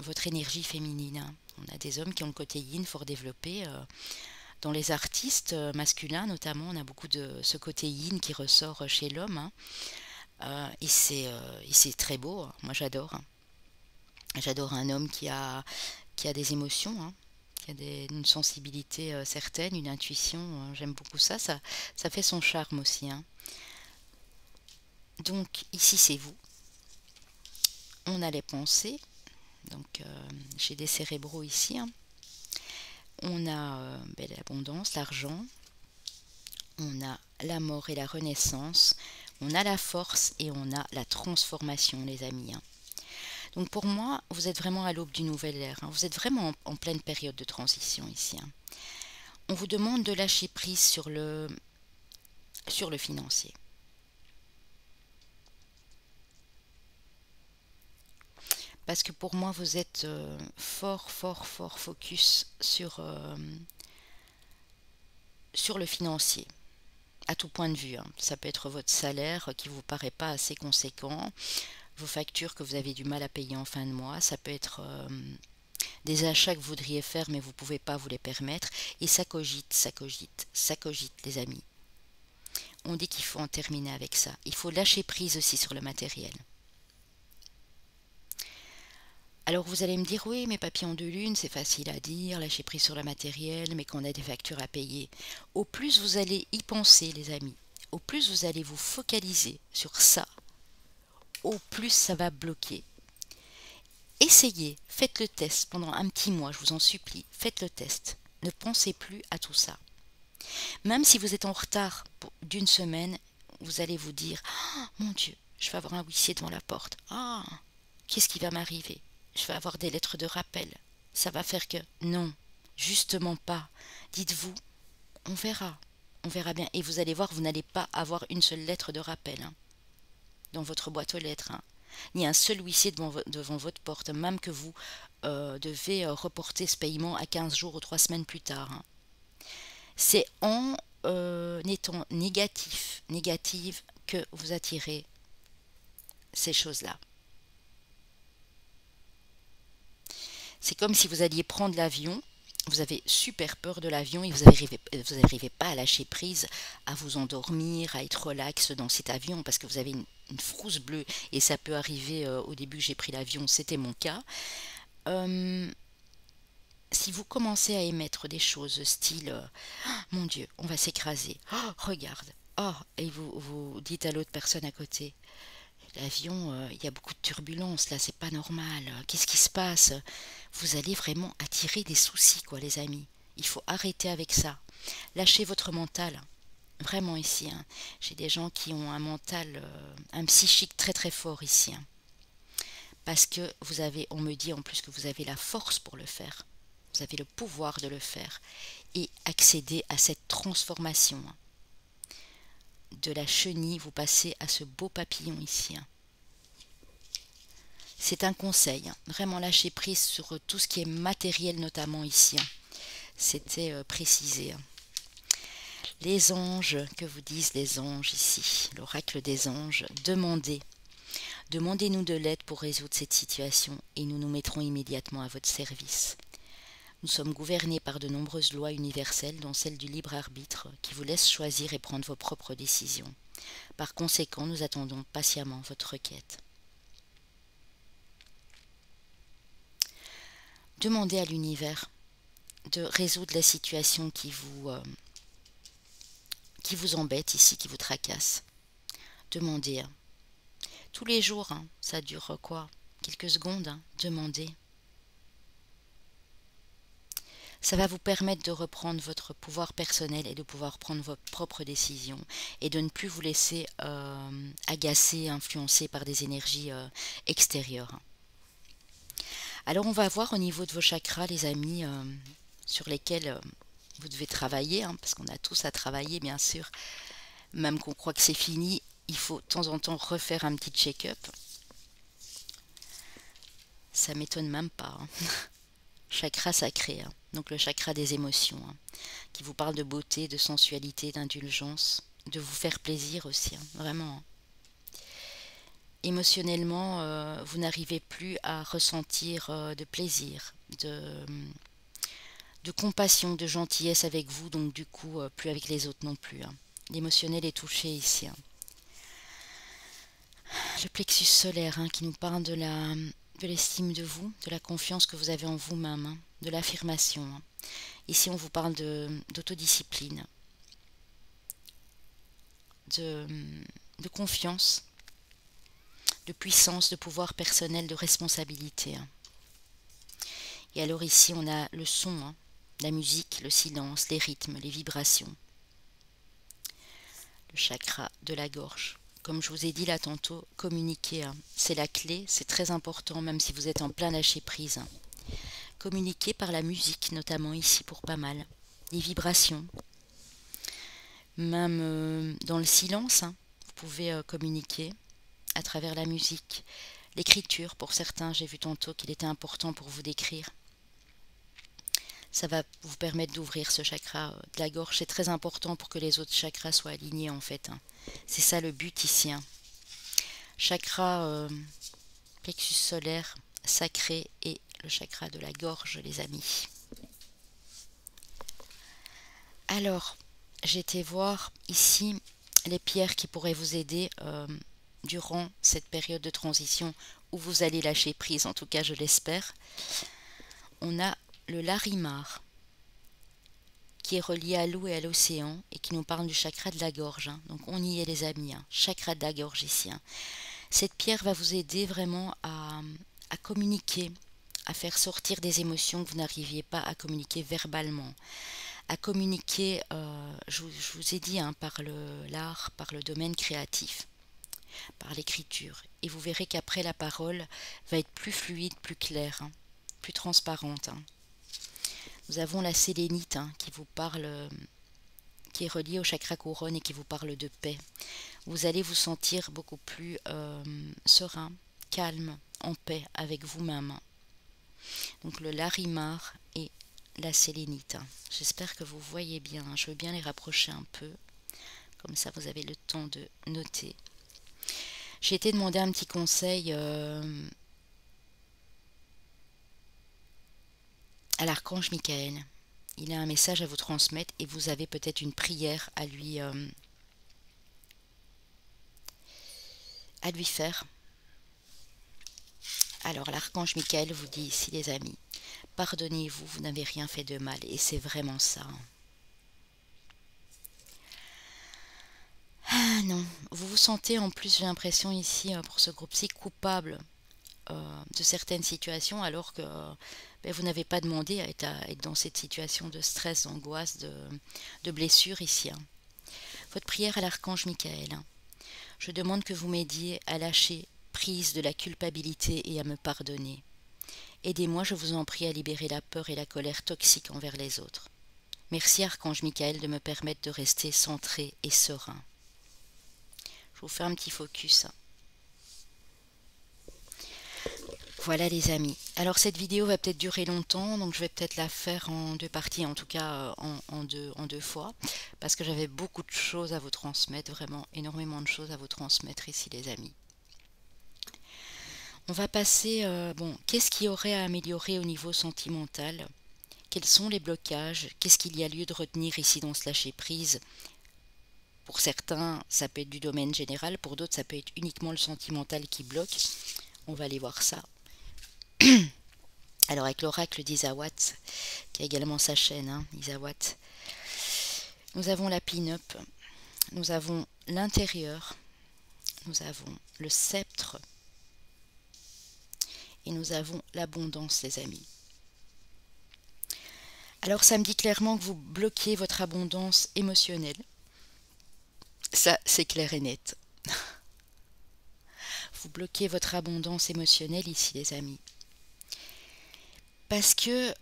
votre énergie féminine. On a des hommes qui ont le côté yin fort développé. Dans les artistes masculins, notamment, on a beaucoup de ce côté yin qui ressort chez l'homme. Et c'est très beau. Moi, j'adore. J'adore un homme qui a des émotions, qui a une sensibilité certaine, une intuition. J'aime beaucoup ça. Ça fait son charme aussi. Donc, ici, c'est vous. On a les pensées. Donc, j'ai des cérébraux ici. On a l'abondance, l'argent. On a la mort et la renaissance. On a la force et on a la transformation, les amis. Donc pour moi, vous êtes vraiment à l'aube d'une nouvelle ère. Vous êtes vraiment en pleine période de transition ici. On vous demande de lâcher prise sur le financier. Parce que pour moi, vous êtes fort focus sur le financier. À tout point de vue. Ça peut être votre salaire qui ne vous paraît pas assez conséquent, vos factures que vous avez du mal à payer en fin de mois, ça peut être des achats que vous voudriez faire mais vous ne pouvez pas vous les permettre, et ça cogite, les amis. On dit qu'il faut en terminer avec ça. Il faut lâcher prise aussi sur le matériel. Alors vous allez me dire, oui, mais papillon de lune, c'est facile à dire, lâcher prise sur le matériel, mais qu'on a des factures à payer. Au plus vous allez y penser, les amis, au plus vous allez vous focaliser sur ça, au plus ça va bloquer. Essayez, faites le test pendant un petit mois, je vous en supplie, faites le test. Ne pensez plus à tout ça. Même si vous êtes en retard d'une semaine, vous allez vous dire « Oh, mon Dieu, je vais avoir un huissier devant la porte. Ah, qu'est-ce qui va m'arriver? Je vais avoir des lettres de rappel. Ça va faire que… » Non, justement pas. Dites-vous « On verra bien. » Et vous allez voir, vous n'allez pas avoir une seule lettre de rappel dans votre boîte aux lettres. Ni un seul huissier devant votre porte, même que vous devez reporter ce paiement à 15 jours ou 3 semaines plus tard. C'est en étant négative que vous attirez ces choses-là. C'est comme si vous alliez prendre l'avion, vous avez super peur de l'avion et vous n'arrivez pas à lâcher prise, à vous endormir, à être relax dans cet avion parce que vous avez une frousse bleue et ça peut arriver au début que j'ai pris l'avion, c'était mon cas. Si vous commencez à émettre des choses style oh, mon Dieu, on va s'écraser, oh, regarde, oh, et vous dites à l'autre personne à côté, l'avion, il y a beaucoup de turbulences là, c'est pas normal, qu'est-ce qui se passe? Vous allez vraiment attirer des soucis, quoi, les amis. Il faut arrêter avec ça. Lâchez votre mental. Vraiment ici. J'ai des gens qui ont un mental, un psychique très très fort ici. Parce que on me dit en plus que vous avez la force pour le faire. Vous avez le pouvoir de le faire. Et accéder à cette transformation. De la chenille, vous passez à ce beau papillon ici. C'est un conseil, vraiment lâcher prise sur tout ce qui est matériel notamment ici. C'était précisé. Les anges, que vous disent les anges ici, l'oracle des anges, demandez-nous de l'aide pour résoudre cette situation et nous nous mettrons immédiatement à votre service. Nous sommes gouvernés par de nombreuses lois universelles, dont celle du libre arbitre, qui vous laisse choisir et prendre vos propres décisions. Par conséquent, nous attendons patiemment votre requête. Demandez à l'univers de résoudre la situation qui vous embête ici, qui vous tracasse. Demandez. Tous les jours, ça dure quoi? Quelques secondes, demandez. Ça va vous permettre de reprendre votre pouvoir personnel et de pouvoir prendre vos propres décisions et de ne plus vous laisser agacer, influencer par des énergies extérieures. Alors on va voir au niveau de vos chakras, les amis, sur lesquels vous devez travailler, parce qu'on a tous à travailler, bien sûr. Même qu'on croit que c'est fini, il faut de temps en temps refaire un petit check-up. Ça m'étonne même pas. Chakra sacré, donc le chakra des émotions, qui vous parle de beauté, de sensualité, d'indulgence, de vous faire plaisir aussi, vraiment. Émotionnellement, vous n'arrivez plus à ressentir de plaisir, de compassion, de gentillesse avec vous, donc du coup, plus avec les autres non plus. L'émotionnel est touché ici. Le plexus solaire qui nous parle de l'estime de vous, de la confiance que vous avez en vous-même, de l'affirmation. Ici, on vous parle d'autodiscipline, de confiance, de puissance, de pouvoir personnel, de responsabilité. Et alors ici, on a le son, la musique, le silence, les rythmes, les vibrations. Le chakra de la gorge. Comme je vous ai dit là tantôt, communiquer, c'est la clé, c'est très important, même si vous êtes en plein lâcher-prise. Communiquer par la musique, notamment ici pour pas mal. Les vibrations. Même dans le silence, vous pouvez communiquer à travers la musique. L'écriture, pour certains, j'ai vu tantôt qu'il était important pour vous d'écrire. Ça va vous permettre d'ouvrir ce chakra de la gorge. C'est très important pour que les autres chakras soient alignés en fait. C'est ça le but ici. Chakra plexus solaire sacré et le chakra de la gorge, les amis. Alors, j'ai été voir ici les pierres qui pourraient vous aider durant cette période de transition où vous allez lâcher prise, en tout cas je l'espère. On a le larimar qui est relié à l'eau et à l'océan et qui nous parle du chakra de la gorge. Donc on y est les amis, chakra de la gorge ici. Cette pierre va vous aider vraiment à communiquer, à faire sortir des émotions que vous n'arriviez pas à communiquer verbalement, à communiquer, je vous ai dit, hein, par l'art, par le domaine créatif, par l'écriture. Et vous verrez qu'après la parole va être plus fluide, plus claire, hein, plus transparente. Hein. Nous avons la sélénite hein, qui vous parle, qui est reliée au chakra couronne et qui vous parle de paix. Vous allez vous sentir beaucoup plus serein, calme, en paix avec vous-même. Donc le larimar et la sélénite. J'espère que vous voyez bien. Je veux bien les rapprocher un peu. Comme ça, vous avez le temps de noter. J'ai été demander un petit conseil à l'archange Michael. Il a un message à vous transmettre et vous avez peut-être une prière à lui faire. Alors l'archange Michael vous dit ici les amis, pardonnez-vous, vous n'avez rien fait de mal et c'est vraiment ça. Ah non, vous vous sentez en plus, j'ai l'impression ici pour ce groupe-ci coupable de certaines situations alors que vous n'avez pas demandé à être dans cette situation de stress, d'angoisse, de blessure ici. Hein. Votre prière à l'archange Michael. Hein. Je demande que vous m'aidiez à lâcher prise de la culpabilité et à me pardonner. Aidez-moi, je vous en prie, à libérer la peur et la colère toxiques envers les autres. Merci archange Michael de me permettre de rester centré et serein. Je vous fais un petit focus. Voilà les amis. Alors cette vidéo va peut-être durer longtemps, donc je vais peut-être la faire en deux parties, en tout cas en deux fois, parce que j'avais beaucoup de choses à vous transmettre, vraiment énormément de choses à vous transmettre ici les amis. On va passer, qu'est-ce qu'il y aurait à améliorer au niveau sentimental? Quels sont les blocages? Qu'est-ce qu'il y a lieu de retenir ici dans ce lâcher-prise? Pour certains, ça peut être du domaine général, pour d'autres, ça peut être uniquement le sentimental qui bloque. On va aller voir ça. Alors avec l'oracle d'Isawat, qui a également sa chaîne, hein, Isawat, nous avons la pin-up, nous avons l'intérieur, nous avons le sceptre, et nous avons l'abondance les amis. Alors ça me dit clairement que vous bloquez votre abondance émotionnelle. Ça, c'est clair et net. Vous bloquez votre abondance émotionnelle ici, les amis. Parce que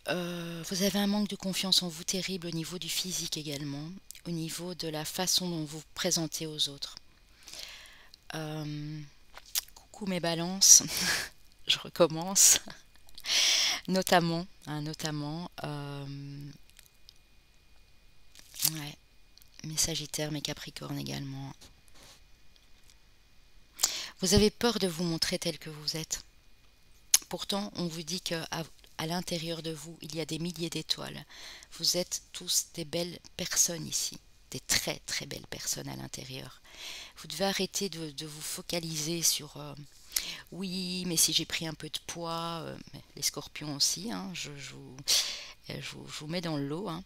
vous avez un manque de confiance en vous terrible au niveau du physique également, au niveau de la façon dont vous vous présentez aux autres. Coucou mes balances, je recommence. Notamment, ouais, mes sagittaires, mes capricornes également. Vous avez peur de vous montrer tel que vous êtes. Pourtant, on vous dit qu'à l'intérieur de vous, il y a des milliers d'étoiles. Vous êtes tous des belles personnes ici, des très très belles personnes à l'intérieur. Vous devez arrêter de vous focaliser sur oui, mais si j'ai pris un peu de poids, les scorpions aussi, hein, je vous mets dans le lot. Hein.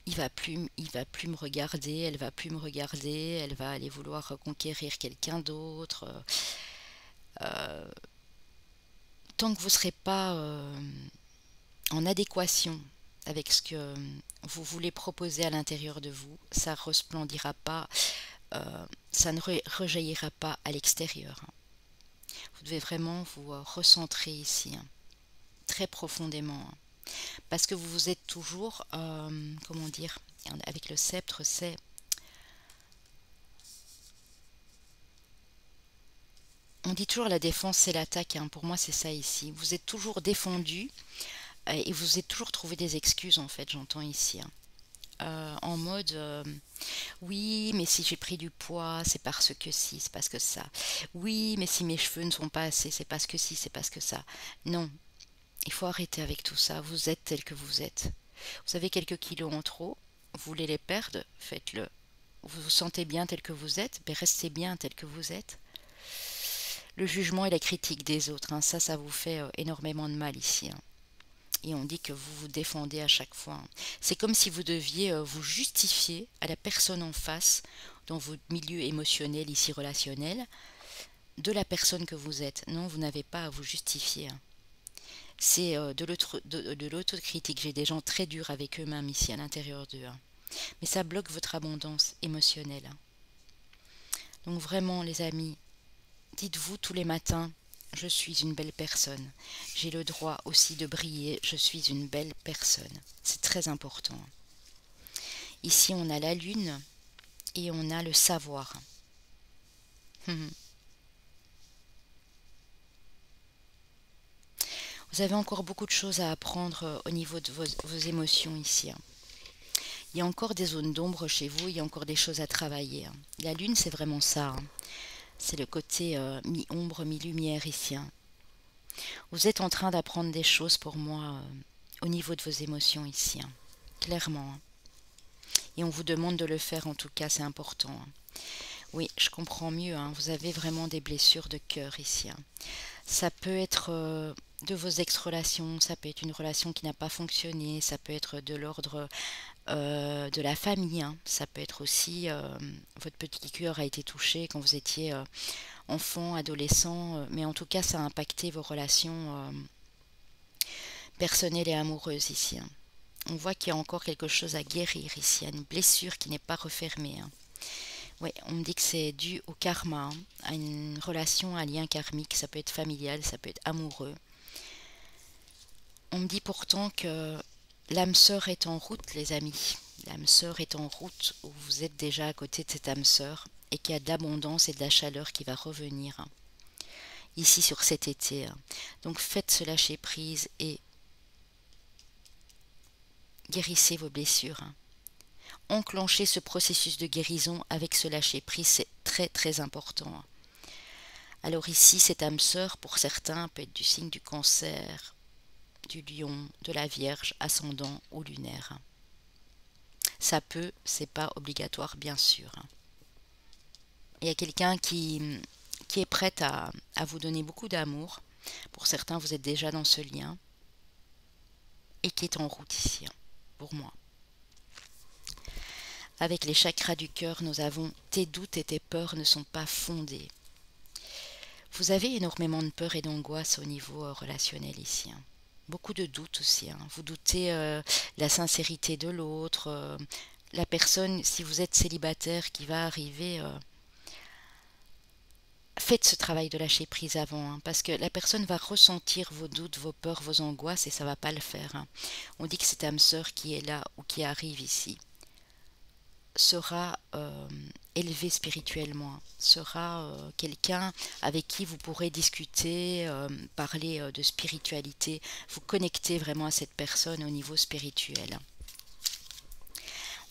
Il va plus me regarder, elle va plus me regarder, elle va aller vouloir reconquérir quelqu'un d'autre. Tant que vous ne serez pas en adéquation avec ce que vous voulez proposer à l'intérieur de vous, ça ne resplendira pas, ça ne rejaillira pas à l'extérieur. Vous devez vraiment vous recentrer ici, hein, très profondément. Hein. Parce que vous êtes toujours, comment dire, avec le sceptre, c'est on dit toujours la défense c'est l'attaque, hein. Pour moi c'est ça ici. Vous êtes toujours défendu et vous êtes toujours trouvé des excuses en fait, j'entends ici. Hein. En mode oui mais si j'ai pris du poids c'est parce que si, c'est parce que ça. Oui mais si mes cheveux ne sont pas assez c'est parce que si, c'est parce que ça. Non, il faut arrêter avec tout ça, vous êtes tel que vous êtes. Vous avez quelques kilos en trop, vous voulez les perdre, faites-le. Vous vous sentez bien tel que vous êtes, mais restez bien tel que vous êtes. Le jugement et la critique des autres, hein, ça vous fait énormément de mal ici. Hein. Et on dit que vous vous défendez à chaque fois. Hein. C'est comme si vous deviez vous justifier à la personne en face dans votre milieu émotionnel, ici relationnel, de la personne que vous êtes. Non, vous n'avez pas à vous justifier. C'est de l'autocritique. J'ai des gens très durs avec eux-mêmes ici à l'intérieur d'eux. Mais ça bloque votre abondance émotionnelle. Donc vraiment, les amis, dites-vous tous les matins, je suis une belle personne. J'ai le droit aussi de briller, je suis une belle personne. C'est très important. Ici, on a la lune et on a le savoir. Vous avez encore beaucoup de choses à apprendre au niveau de vos émotions ici. Il y a encore des zones d'ombre chez vous, il y a encore des choses à travailler. La lune, c'est vraiment ça. C'est le côté mi-ombre, mi-lumière ici. Vous êtes en train d'apprendre des choses pour moi au niveau de vos émotions ici. Clairement. Et on vous demande de le faire, en tout cas, c'est important. Oui, je comprends mieux. Vous avez vraiment des blessures de cœur ici. Ça peut être de vos ex-relations, ça peut être une relation qui n'a pas fonctionné, ça peut être de l'ordre de la famille, ça peut être aussi votre petit cœur a été touché quand vous étiez enfant, adolescent, mais en tout cas ça a impacté vos relations personnelles et amoureuses ici. On voit qu'il y a encore quelque chose à guérir ici, une blessure qui n'est pas refermée. Oui, on me dit que c'est dû au karma, à une relation, un lien karmique, ça peut être familial, ça peut être amoureux. On me dit pourtant que l'âme sœur est en route, les amis. L'âme sœur est en route, où vous êtes déjà à côté de cette âme sœur, et qu'il y a de l'abondance et de la chaleur qui va revenir ici sur cet été. Donc faites ce lâcher prise et guérissez vos blessures. Enclenchez ce processus de guérison avec ce lâcher prise, c'est très très important. Alors ici, cette âme sœur, pour certains, peut être du signe du Cancer, du Lion, de la Vierge, ascendant ou lunaire. Ça peut, c'est pas obligatoire bien sûr. Il y a quelqu'un qui est prête à vous donner beaucoup d'amour. Pour certains, vous êtes déjà dans ce lien. Et qui est en route ici, pour moi. Avec les chakras du cœur, nous avons tes doutes et tes peurs ne sont pas fondés. Vous avez énormément de peur et d'angoisse au niveau relationnel ici. Beaucoup de doutes aussi. Vous doutez la sincérité de l'autre, la personne, si vous êtes célibataire, qui va arriver. Faites ce travail de lâcher prise avant, parce que la personne va ressentir vos doutes, vos peurs, vos angoisses, et ça ne va pas le faire. On dit que cette âme sœur qui est là ou qui arrive ici sera élevé spirituellement, sera quelqu'un avec qui vous pourrez discuter, parler de spiritualité, vous connecter vraiment à cette personne au niveau spirituel.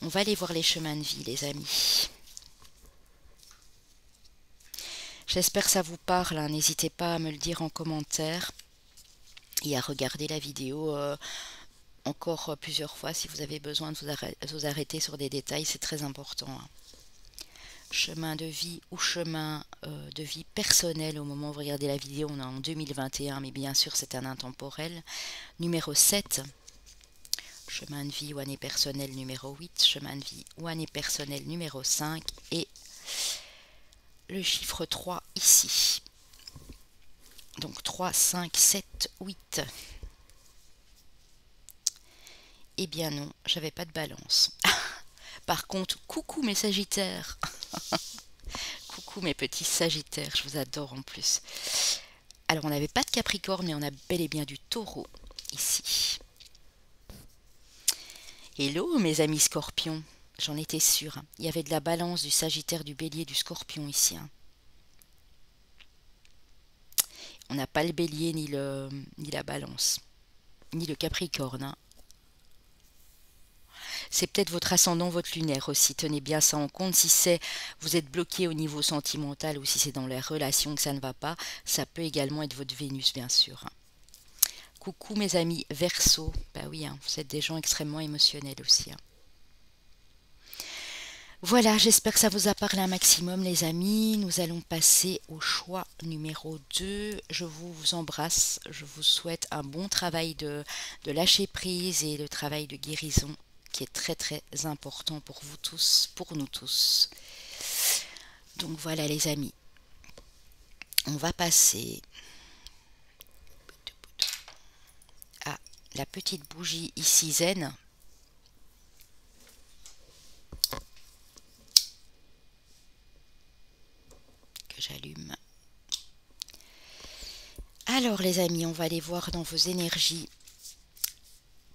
On va aller voir les chemins de vie, les amis. J'espère que ça vous parle, n'hésitez pas à me le dire en commentaire et à regarder la vidéo encore plusieurs fois si vous avez besoin de vous arrêter sur des détails, c'est très important. Chemin de vie ou chemin de vie personnel au moment où vous regardez la vidéo, on est en 2021, mais bien sûr c'est un intemporel. Numéro 7, chemin de vie ou année personnelle numéro 8, chemin de vie ou année personnelle numéro 5 et le chiffre 3 ici. Donc 3, 5, 7, 8. Eh bien non, j'avais pas de balance. Par contre, coucou mes sagittaires. Coucou mes petits sagittaires, je vous adore en plus. Alors on n'avait pas de capricorne, mais on a bel et bien du taureau ici. Hello mes amis scorpions, j'en étais sûre. Il y avait de la balance, du sagittaire, du bélier, du scorpion ici. On n'a pas le bélier ni la balance, ni le capricorne. C'est peut-être votre ascendant, votre lunaire aussi. Tenez bien ça en compte. Si vous êtes bloqué au niveau sentimental ou si c'est dans les relations que ça ne va pas, ça peut également être votre Vénus, bien sûr. Coucou mes amis Verseau. Bah oui, vous êtes des gens extrêmement émotionnels aussi. Voilà, j'espère que ça vous a parlé un maximum les amis. Nous allons passer au choix numéro 2. Je vous embrasse. Je vous souhaite un bon travail de lâcher prise et le travail de guérison qui est très très important pour vous tous, pour nous tous. Donc voilà les amis, on va passer à la petite bougie ici zen. Que j'allume. Alors les amis, on va aller voir dans vos énergies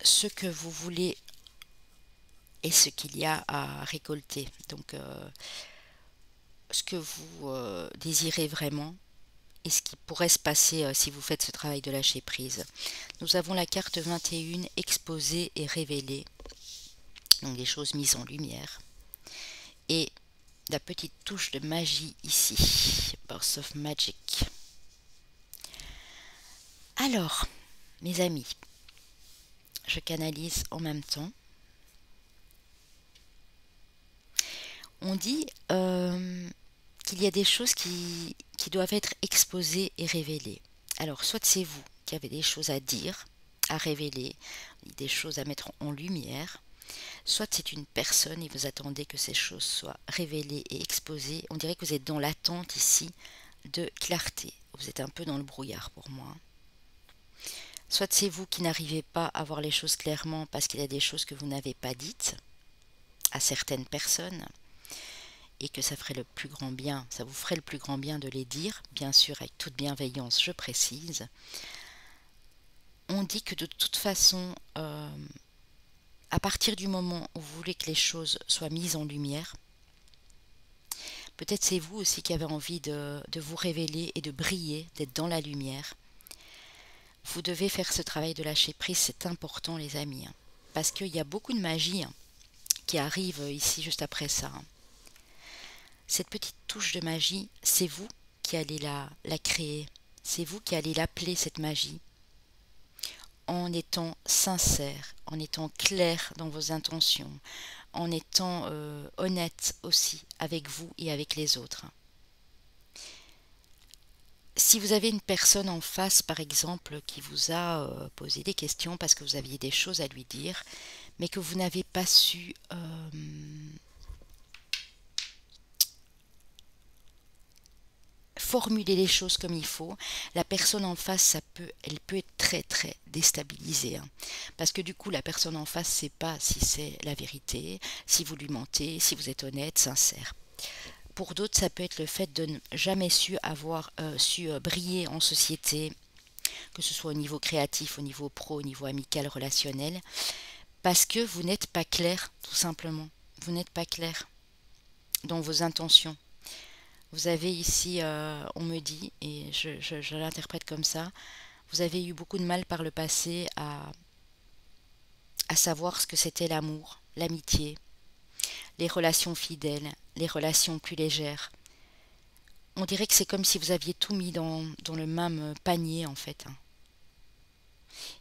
ce que vous voulez et ce qu'il y a à récolter. Donc ce que vous désirez vraiment et ce qui pourrait se passer si vous faites ce travail de lâcher prise. Nous avons la carte 21, exposée et révélée, donc des choses mises en lumière, et la petite touche de magie ici, Burst of Magic. Alors, mes amis, je canalise en même temps. On dit qu'il y a des choses qui doivent être exposées et révélées. Alors, soit c'est vous qui avez des choses à dire, à révéler, des choses à mettre en lumière, soit c'est une personne et vous attendez que ces choses soient révélées et exposées. On dirait que vous êtes dans l'attente ici de clarté. Vous êtes un peu dans le brouillard pour moi. Soit c'est vous qui n'arrivez pas à voir les choses clairement parce qu'il y a des choses que vous n'avez pas dites à certaines personnes et que ça ferait le plus grand bien, ça vous ferait le plus grand bien de les dire, bien sûr avec toute bienveillance, je précise. On dit que de toute façon, à partir du moment où vous voulez que les choses soient mises en lumière, peut-être c'est vous aussi qui avez envie de vous révéler et de briller, d'être dans la lumière. Vous devez faire ce travail de lâcher prise, c'est important les amis, parce qu'il y a beaucoup de magie qui arrive ici juste après ça. Cette petite touche de magie, c'est vous qui allez la créer, c'est vous qui allez l'appeler cette magie, en étant sincère, en étant clair dans vos intentions, en étant honnête aussi avec vous et avec les autres. Si vous avez une personne en face, par exemple, qui vous a posé des questions parce que vous aviez des choses à lui dire, mais que vous n'avez pas su formuler les choses comme il faut, la personne en face, elle peut être très très déstabilisée. Parce que du coup, la personne en face ne sait pas si c'est la vérité, si vous lui mentez, si vous êtes honnête, sincère. Pour d'autres, ça peut être le fait de ne jamais avoir su briller en société, que ce soit au niveau créatif, au niveau pro, au niveau amical, relationnel, parce que vous n'êtes pas clair, tout simplement. Vous n'êtes pas clair dans vos intentions. Vous avez ici, on me dit, et je l'interprète comme ça, vous avez eu beaucoup de mal par le passé à savoir ce que c'était l'amour, l'amitié, les relations fidèles, les relations plus légères. On dirait que c'est comme si vous aviez tout mis dans le même panier en fait.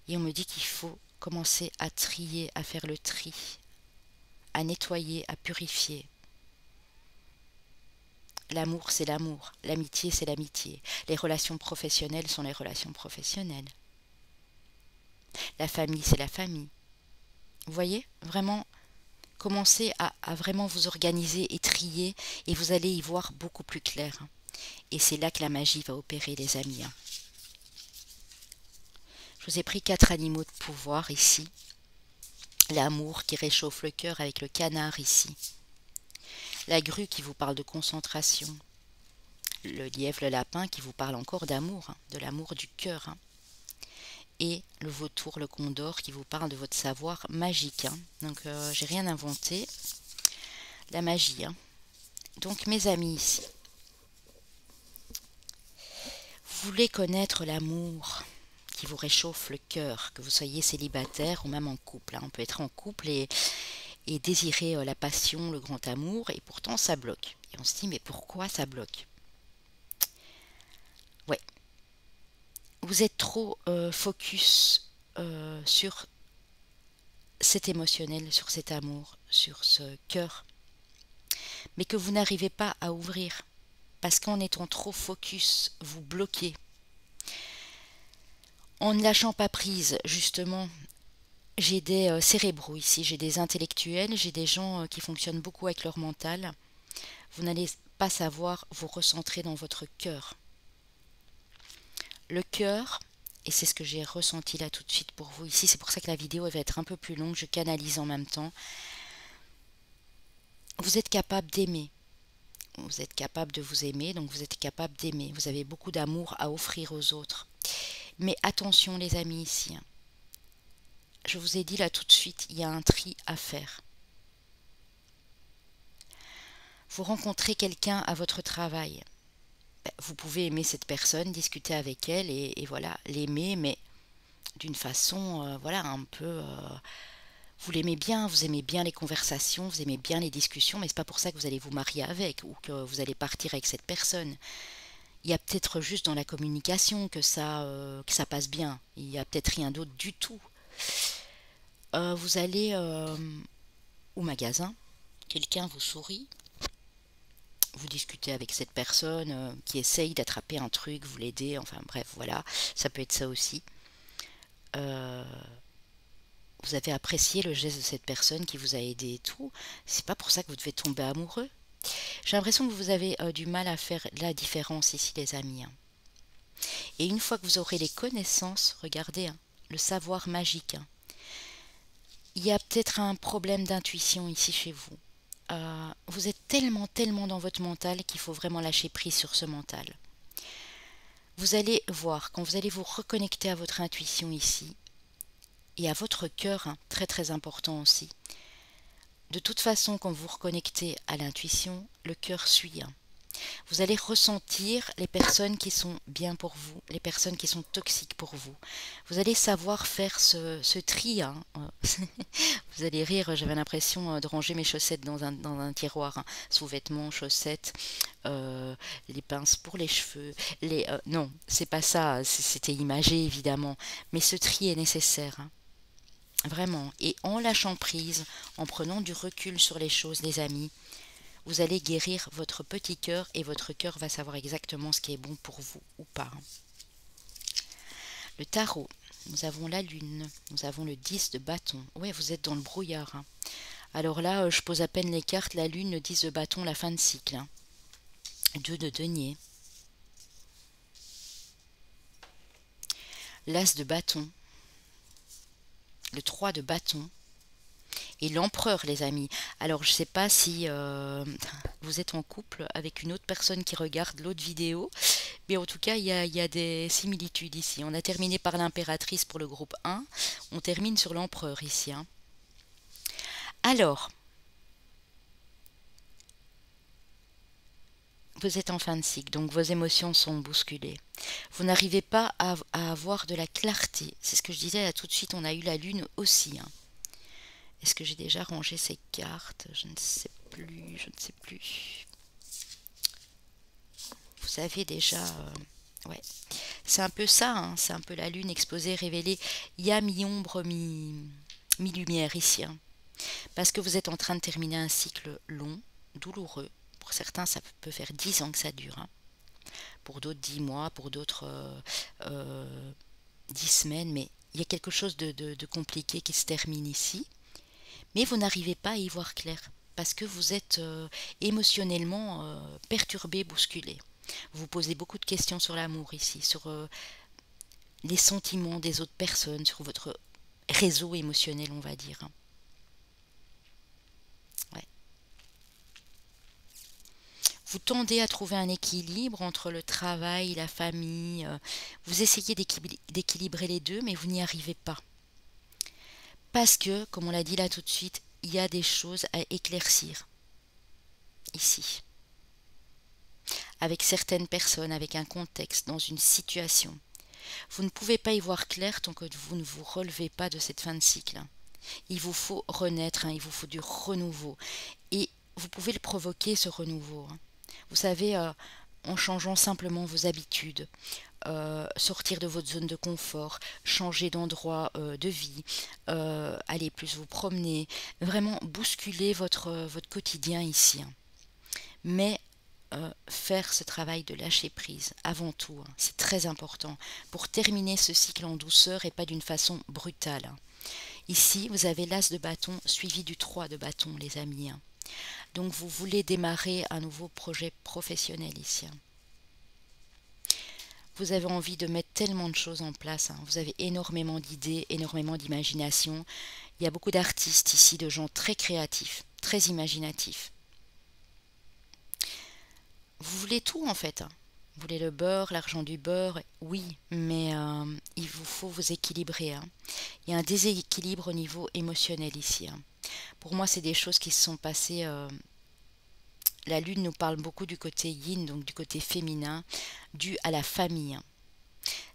Et on me dit qu'il faut commencer à trier, à faire le tri, à nettoyer, à purifier. L'amour, c'est l'amour. L'amitié, c'est l'amitié. Les relations professionnelles sont les relations professionnelles. La famille, c'est la famille. Vous voyez, vraiment, commencez à vraiment vous organiser et trier et vous allez y voir beaucoup plus clair. Et c'est là que la magie va opérer, les amis. Je vous ai pris 4 animaux de pouvoir ici. L'amour qui réchauffe le cœur avec le canard ici. La grue qui vous parle de concentration. Le lièvre, le lapin qui vous parle encore d'amour, de l'amour du cœur. Et le vautour, le condor qui vous parle de votre savoir magique. Donc j'ai rien inventé. La magie. Donc mes amis ici. Vous voulez connaître l'amour qui vous réchauffe le cœur, que vous soyez célibataire ou même en couple. On peut être en couple et désirer la passion, le grand amour, et pourtant ça bloque. Et on se dit, mais pourquoi ça bloque? Ouais. Vous êtes trop focus sur cet émotionnel, sur cet amour, sur ce cœur, mais que vous n'arrivez pas à ouvrir, parce qu'en étant trop focus, vous bloquez. En ne lâchant pas prise, justement, j'ai des cérébraux ici, j'ai des intellectuels, j'ai des gens qui fonctionnent beaucoup avec leur mental. Vous n'allez pas savoir vous recentrer dans votre cœur. Le cœur, et c'est ce que j'ai ressenti là tout de suite pour vous ici, c'est pour ça que la vidéo elle va être un peu plus longue, je canalise en même temps. Vous êtes capable d'aimer. Vous êtes capable de vous aimer, donc vous êtes capable d'aimer. Vous avez beaucoup d'amour à offrir aux autres. Mais attention les amis ici. Je vous ai dit là tout de suite, il y a un tri à faire. Vous rencontrez quelqu'un à votre travail. Vous pouvez aimer cette personne, discuter avec elle et voilà, l'aimer, mais d'une façon, voilà, un peu... vous l'aimez bien, vous aimez bien les conversations, vous aimez bien les discussions, mais c'est pas pour ça que vous allez vous marier avec ou que vous allez partir avec cette personne. Il y a peut-être juste dans la communication que ça passe bien. Il y a peut-être rien d'autre du tout. Vous allez au magasin, quelqu'un vous sourit, vous discutez avec cette personne qui essaye d'attraper un truc, vous l'aidez, enfin bref, voilà, ça peut être ça aussi. Vous avez apprécié le geste de cette personne qui vous a aidé et tout, c'est pas pour ça que vous devez tomber amoureux. J'ai l'impression que vous avez du mal à faire la différence ici, les amis. Et une fois que vous aurez les connaissances, regardez, le savoir magique. Il y a peut-être un problème d'intuition ici chez vous. Vous êtes tellement dans votre mental qu'il faut vraiment lâcher prise sur ce mental. Vous allez voir, quand vous allez vous reconnecter à votre intuition ici, et à votre cœur, très important aussi. De toute façon, quand vous vous reconnectez à l'intuition, le cœur suit. Vous allez ressentir les personnes qui sont bien pour vous, les personnes qui sont toxiques pour vous. Vous allez savoir faire ce tri. Vous allez rire, j'avais l'impression de ranger mes chaussettes dans un tiroir. Sous-vêtements, chaussettes, les pinces pour les cheveux. Non, c'est pas ça, c'était imagé évidemment. Mais ce tri est nécessaire. Vraiment. Et en lâchant prise, en prenant du recul sur les choses, les amis, vous allez guérir votre petit cœur et votre cœur va savoir exactement ce qui est bon pour vous ou pas. Le tarot, nous avons la lune, nous avons le 10 de bâton. Ouais, vous êtes dans le brouillard. Alors là, je pose à peine les cartes, la lune, le 10 de bâton, la fin de cycle. 2 de denier. L'as de bâton. Le 3 de bâton. Et l'empereur, les amis. Alors, je ne sais pas si vous êtes en couple avec une autre personne qui regarde l'autre vidéo, mais en tout cas, il y a des similitudes ici. On a terminé par l'impératrice pour le groupe 1, on termine sur l'empereur ici. Alors, vous êtes en fin de cycle, donc vos émotions sont bousculées. Vous n'arrivez pas à avoir de la clarté. C'est ce que je disais là tout de suite, on a eu la lune aussi. Est-ce que j'ai déjà rangé ces cartes? Je ne sais plus, je ne sais plus. Vous savez déjà... ouais. C'est un peu ça, c'est un peu la lune exposée, révélée. Il y a mi-ombre, mi-lumière ici. Parce que vous êtes en train de terminer un cycle long, douloureux. Pour certains, ça peut faire 10 ans que ça dure. Pour d'autres, 10 mois, pour d'autres, 10 semaines. Mais il y a quelque chose de compliqué qui se termine ici. Mais vous n'arrivez pas à y voir clair parce que vous êtes émotionnellement perturbé, bousculé. Vous vous posez beaucoup de questions sur l'amour ici, sur les sentiments des autres personnes, sur votre réseau émotionnel, on va dire. Ouais. Vous tendez à trouver un équilibre entre le travail, la famille. Vous essayez d'équilibrer les deux, mais vous n'y arrivez pas. Parce que, comme on l'a dit là tout de suite, il y a des choses à éclaircir ici. Avec certaines personnes, avec un contexte, dans une situation. Vous ne pouvez pas y voir clair tant que vous ne vous relevez pas de cette fin de cycle. Il vous faut renaître, il vous faut du renouveau. Et vous pouvez le provoquer, ce renouveau. Vous savez, en changeant simplement vos habitudes, sortir de votre zone de confort, changer d'endroit de vie, aller plus vous promener, vraiment bousculer votre quotidien ici. Mais faire ce travail de lâcher prise avant tout, c'est très important pour terminer ce cycle en douceur et pas d'une façon brutale. Ici, vous avez l'as de bâton suivi du 3 de bâton, les amis. Donc vous voulez démarrer un nouveau projet professionnel ici. Vous avez envie de mettre tellement de choses en place. Vous avez énormément d'idées, énormément d'imagination. Il y a beaucoup d'artistes ici, de gens très créatifs, très imaginatifs. Vous voulez tout en fait. Vous voulez le beurre, l'argent du beurre, oui, mais il vous faut vous équilibrer. Il y a un déséquilibre au niveau émotionnel ici. Pour moi, c'est des choses qui se sont passées. La lune nous parle beaucoup du côté yin, donc du côté féminin, dû à la famille.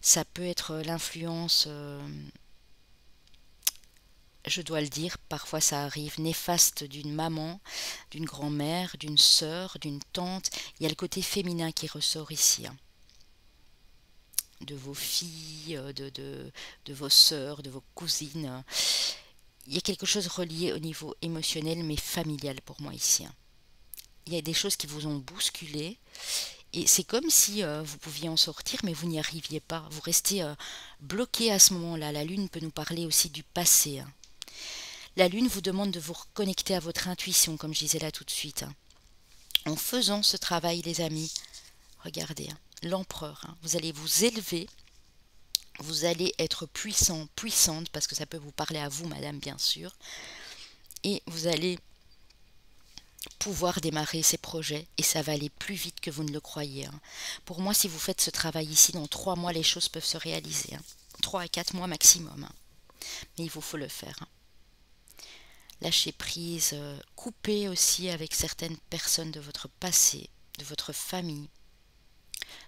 Ça peut être l'influence, je dois le dire, parfois ça arrive, néfaste d'une maman, d'une grand-mère, d'une sœur, d'une tante. Il y a le côté féminin qui ressort ici. De vos filles, de vos sœurs, de vos cousines. Il y a quelque chose relié au niveau émotionnel mais familial pour moi ici. Il y a des choses qui vous ont bousculé et c'est comme si vous pouviez en sortir mais vous n'y arriviez pas. Vous restez bloqué à ce moment-là. La lune peut nous parler aussi du passé. La lune vous demande de vous reconnecter à votre intuition, comme je disais là tout de suite. En faisant ce travail, les amis, regardez, l'empereur, vous allez vous élever, vous allez être puissant, puissante, parce que ça peut vous parler à vous, madame, bien sûr, et vous allez pouvoir démarrer ces projets et ça va aller plus vite que vous ne le croyez. Pour moi, si vous faites ce travail ici, dans 3 mois, les choses peuvent se réaliser. 3 à 4 mois maximum. Mais il vous faut le faire. Lâcher prise, couper aussi avec certaines personnes de votre passé, de votre famille,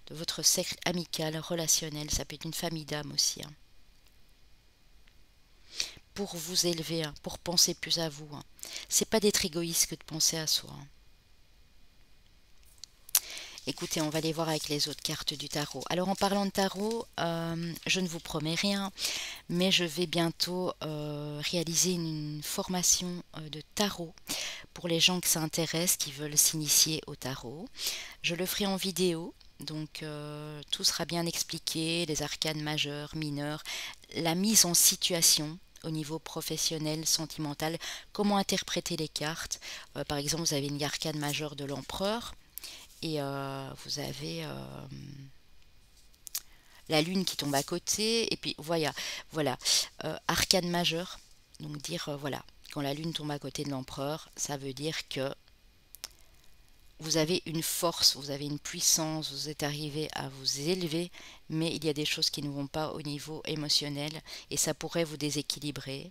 de votre cercle amical, relationnel. Ça peut être une famille d'âme aussi. Pour vous élever, pour penser plus à vous. C'est pas d'être égoïste que de penser à soi. Écoutez, on va aller voir avec les autres cartes du tarot. Alors en parlant de tarot, je ne vous promets rien, mais je vais bientôt réaliser une formation de tarot pour les gens que ça intéresse, qui veulent s'initier au tarot. Je le ferai en vidéo, donc tout sera bien expliqué, les arcanes majeures, mineures, la mise en situation au niveau professionnel, sentimental, comment interpréter les cartes. Par exemple, vous avez une arcane majeure de l'empereur, et vous avez la lune qui tombe à côté, et puis voilà, arcane majeure, donc dire voilà, quand la lune tombe à côté de l'empereur, ça veut dire que vous avez une force, vous avez une puissance, vous êtes arrivé à vous élever, mais il y a des choses qui ne vont pas au niveau émotionnel, et ça pourrait vous déséquilibrer.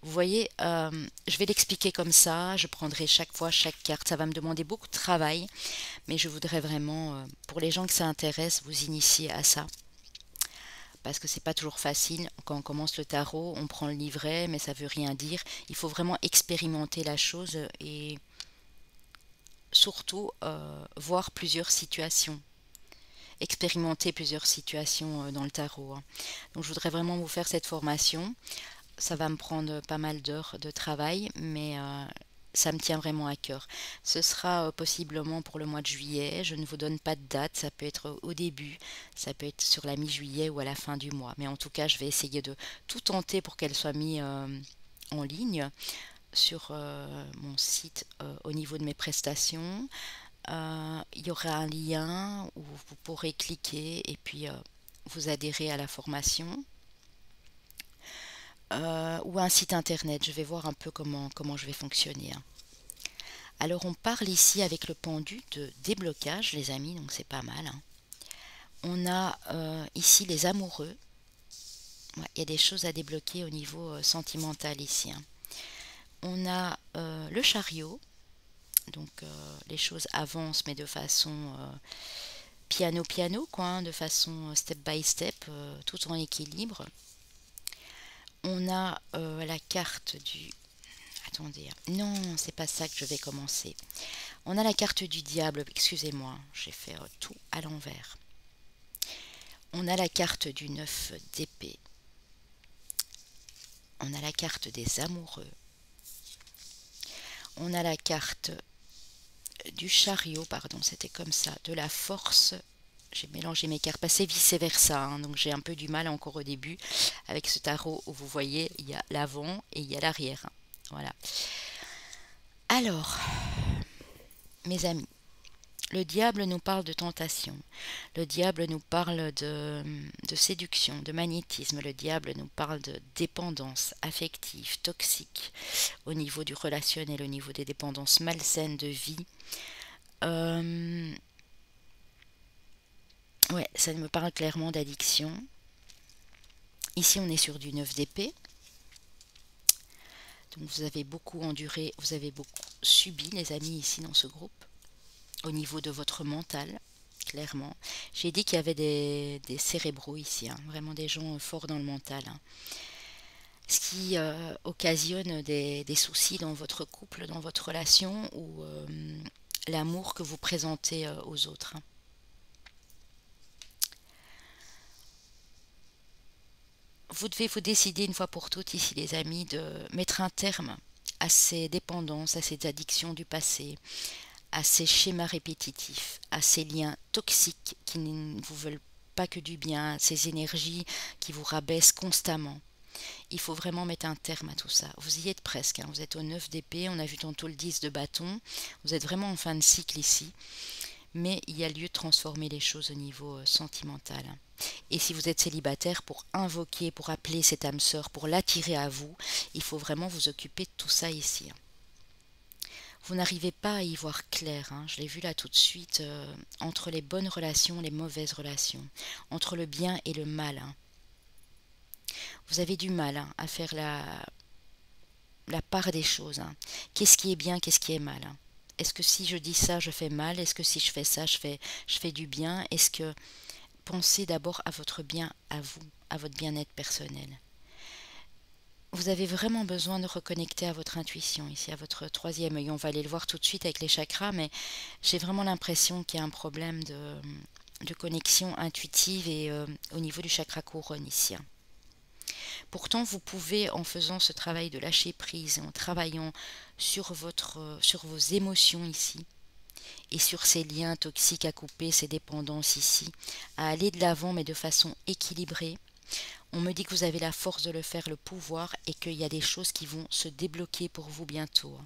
Vous voyez, je vais l'expliquer comme ça, je prendrai chaque fois chaque carte, ça va me demander beaucoup de travail, mais je voudrais vraiment, pour les gens que ça intéresse, vous initier à ça. Parce que c'est pas toujours facile, quand on commence le tarot, on prend le livret, mais ça veut rien dire. Il faut vraiment expérimenter la chose et surtout voir plusieurs situations. Expérimenter plusieurs situations dans le tarot. Donc je voudrais vraiment vous faire cette formation. Ça va me prendre pas mal d'heures de travail, mais ça me tient vraiment à cœur. Ce sera possiblement pour le mois de juillet. Je ne vous donne pas de date, ça peut être au début, ça peut être sur la mi-juillet ou à la fin du mois. Mais en tout cas, je vais essayer de tout tenter pour qu'elle soit mise en ligne sur mon site au niveau de mes prestations. Il y aura un lien où vous pourrez cliquer et puis vous adhérer à la formation. Ou un site internet. Je vais voir un peu comment je vais fonctionner. Alors on parle ici avec le pendu de déblocage, les amis, donc c'est pas mal. On a ici les amoureux. Ouais, il y a des choses à débloquer au niveau sentimental ici. On a le chariot. Donc les choses avancent mais de façon piano quoi, de façon step by step, tout en équilibre. On a la carte du... Attendez, non, c'est pas ça que je vais commencer. On a la carte du diable, excusez-moi, j'ai fait tout à l'envers. On a la carte du 9 d'épée. On a la carte des amoureux. On a la carte du chariot, pardon, c'était comme ça, de la force. J'ai mélangé mes cartes, c'est vice versa, donc j'ai un peu du mal encore au début avec ce tarot où vous voyez, il y a l'avant et il y a l'arrière. Voilà. Alors, mes amis, le diable nous parle de tentation, le diable nous parle de séduction, de magnétisme, le diable nous parle de dépendance affective, toxique, au niveau du relationnel, au niveau des dépendances malsaines de vie. Ouais, ça me parle clairement d'addiction. Ici, on est sur du 9 d'épée. Donc, vous avez beaucoup enduré, vous avez beaucoup subi, les amis, ici, dans ce groupe. Au niveau de votre mental, clairement. J'ai dit qu'il y avait des cérébraux ici, hein, vraiment des gens forts dans le mental. Hein. Ce qui occasionne des soucis dans votre couple, dans votre relation ou l'amour que vous présentez aux autres. Hein. Vous devez vous décider une fois pour toutes ici, les amis, de mettre un terme à ces dépendances, à ces addictions du passé, à ces schémas répétitifs, à ces liens toxiques qui ne vous veulent pas que du bien, ces énergies qui vous rabaissent constamment. Il faut vraiment mettre un terme à tout ça. Vous y êtes presque, hein. Vous êtes au 9 d'épée, on a vu tantôt le 10 de bâton. Vous êtes vraiment en fin de cycle ici. Mais il y a lieu de transformer les choses au niveau sentimental. Et si vous êtes célibataire, pour invoquer, pour appeler cette âme sœur, pour l'attirer à vous, il faut vraiment vous occuper de tout ça ici. Vous n'arrivez pas à y voir clair, hein. Je l'ai vu là tout de suite, entre les bonnes relations et les mauvaises relations, entre le bien et le mal. Hein. Vous avez du mal hein, à faire la part des choses. Hein. Qu'est-ce qui est bien, qu'est-ce qui est mal hein. Est-ce que si je dis ça, je fais mal? Est-ce que si je fais ça, je fais du bien? Est-ce que pensez d'abord à votre bien, à vous, à votre bien-être personnel. Vous avez vraiment besoin de reconnecter à votre intuition, ici, à votre troisième œil. On va aller le voir tout de suite avec les chakras, mais j'ai vraiment l'impression qu'il y a un problème de connexion intuitive et au niveau du chakra couronne ici. Pourtant, vous pouvez, en faisant ce travail de lâcher prise, en travaillant sur vos émotions ici, et sur ces liens toxiques à couper, ces dépendances ici, à aller de l'avant mais de façon équilibrée. On me dit que vous avez la force de le faire, le pouvoir, et qu'il y a des choses qui vont se débloquer pour vous bientôt.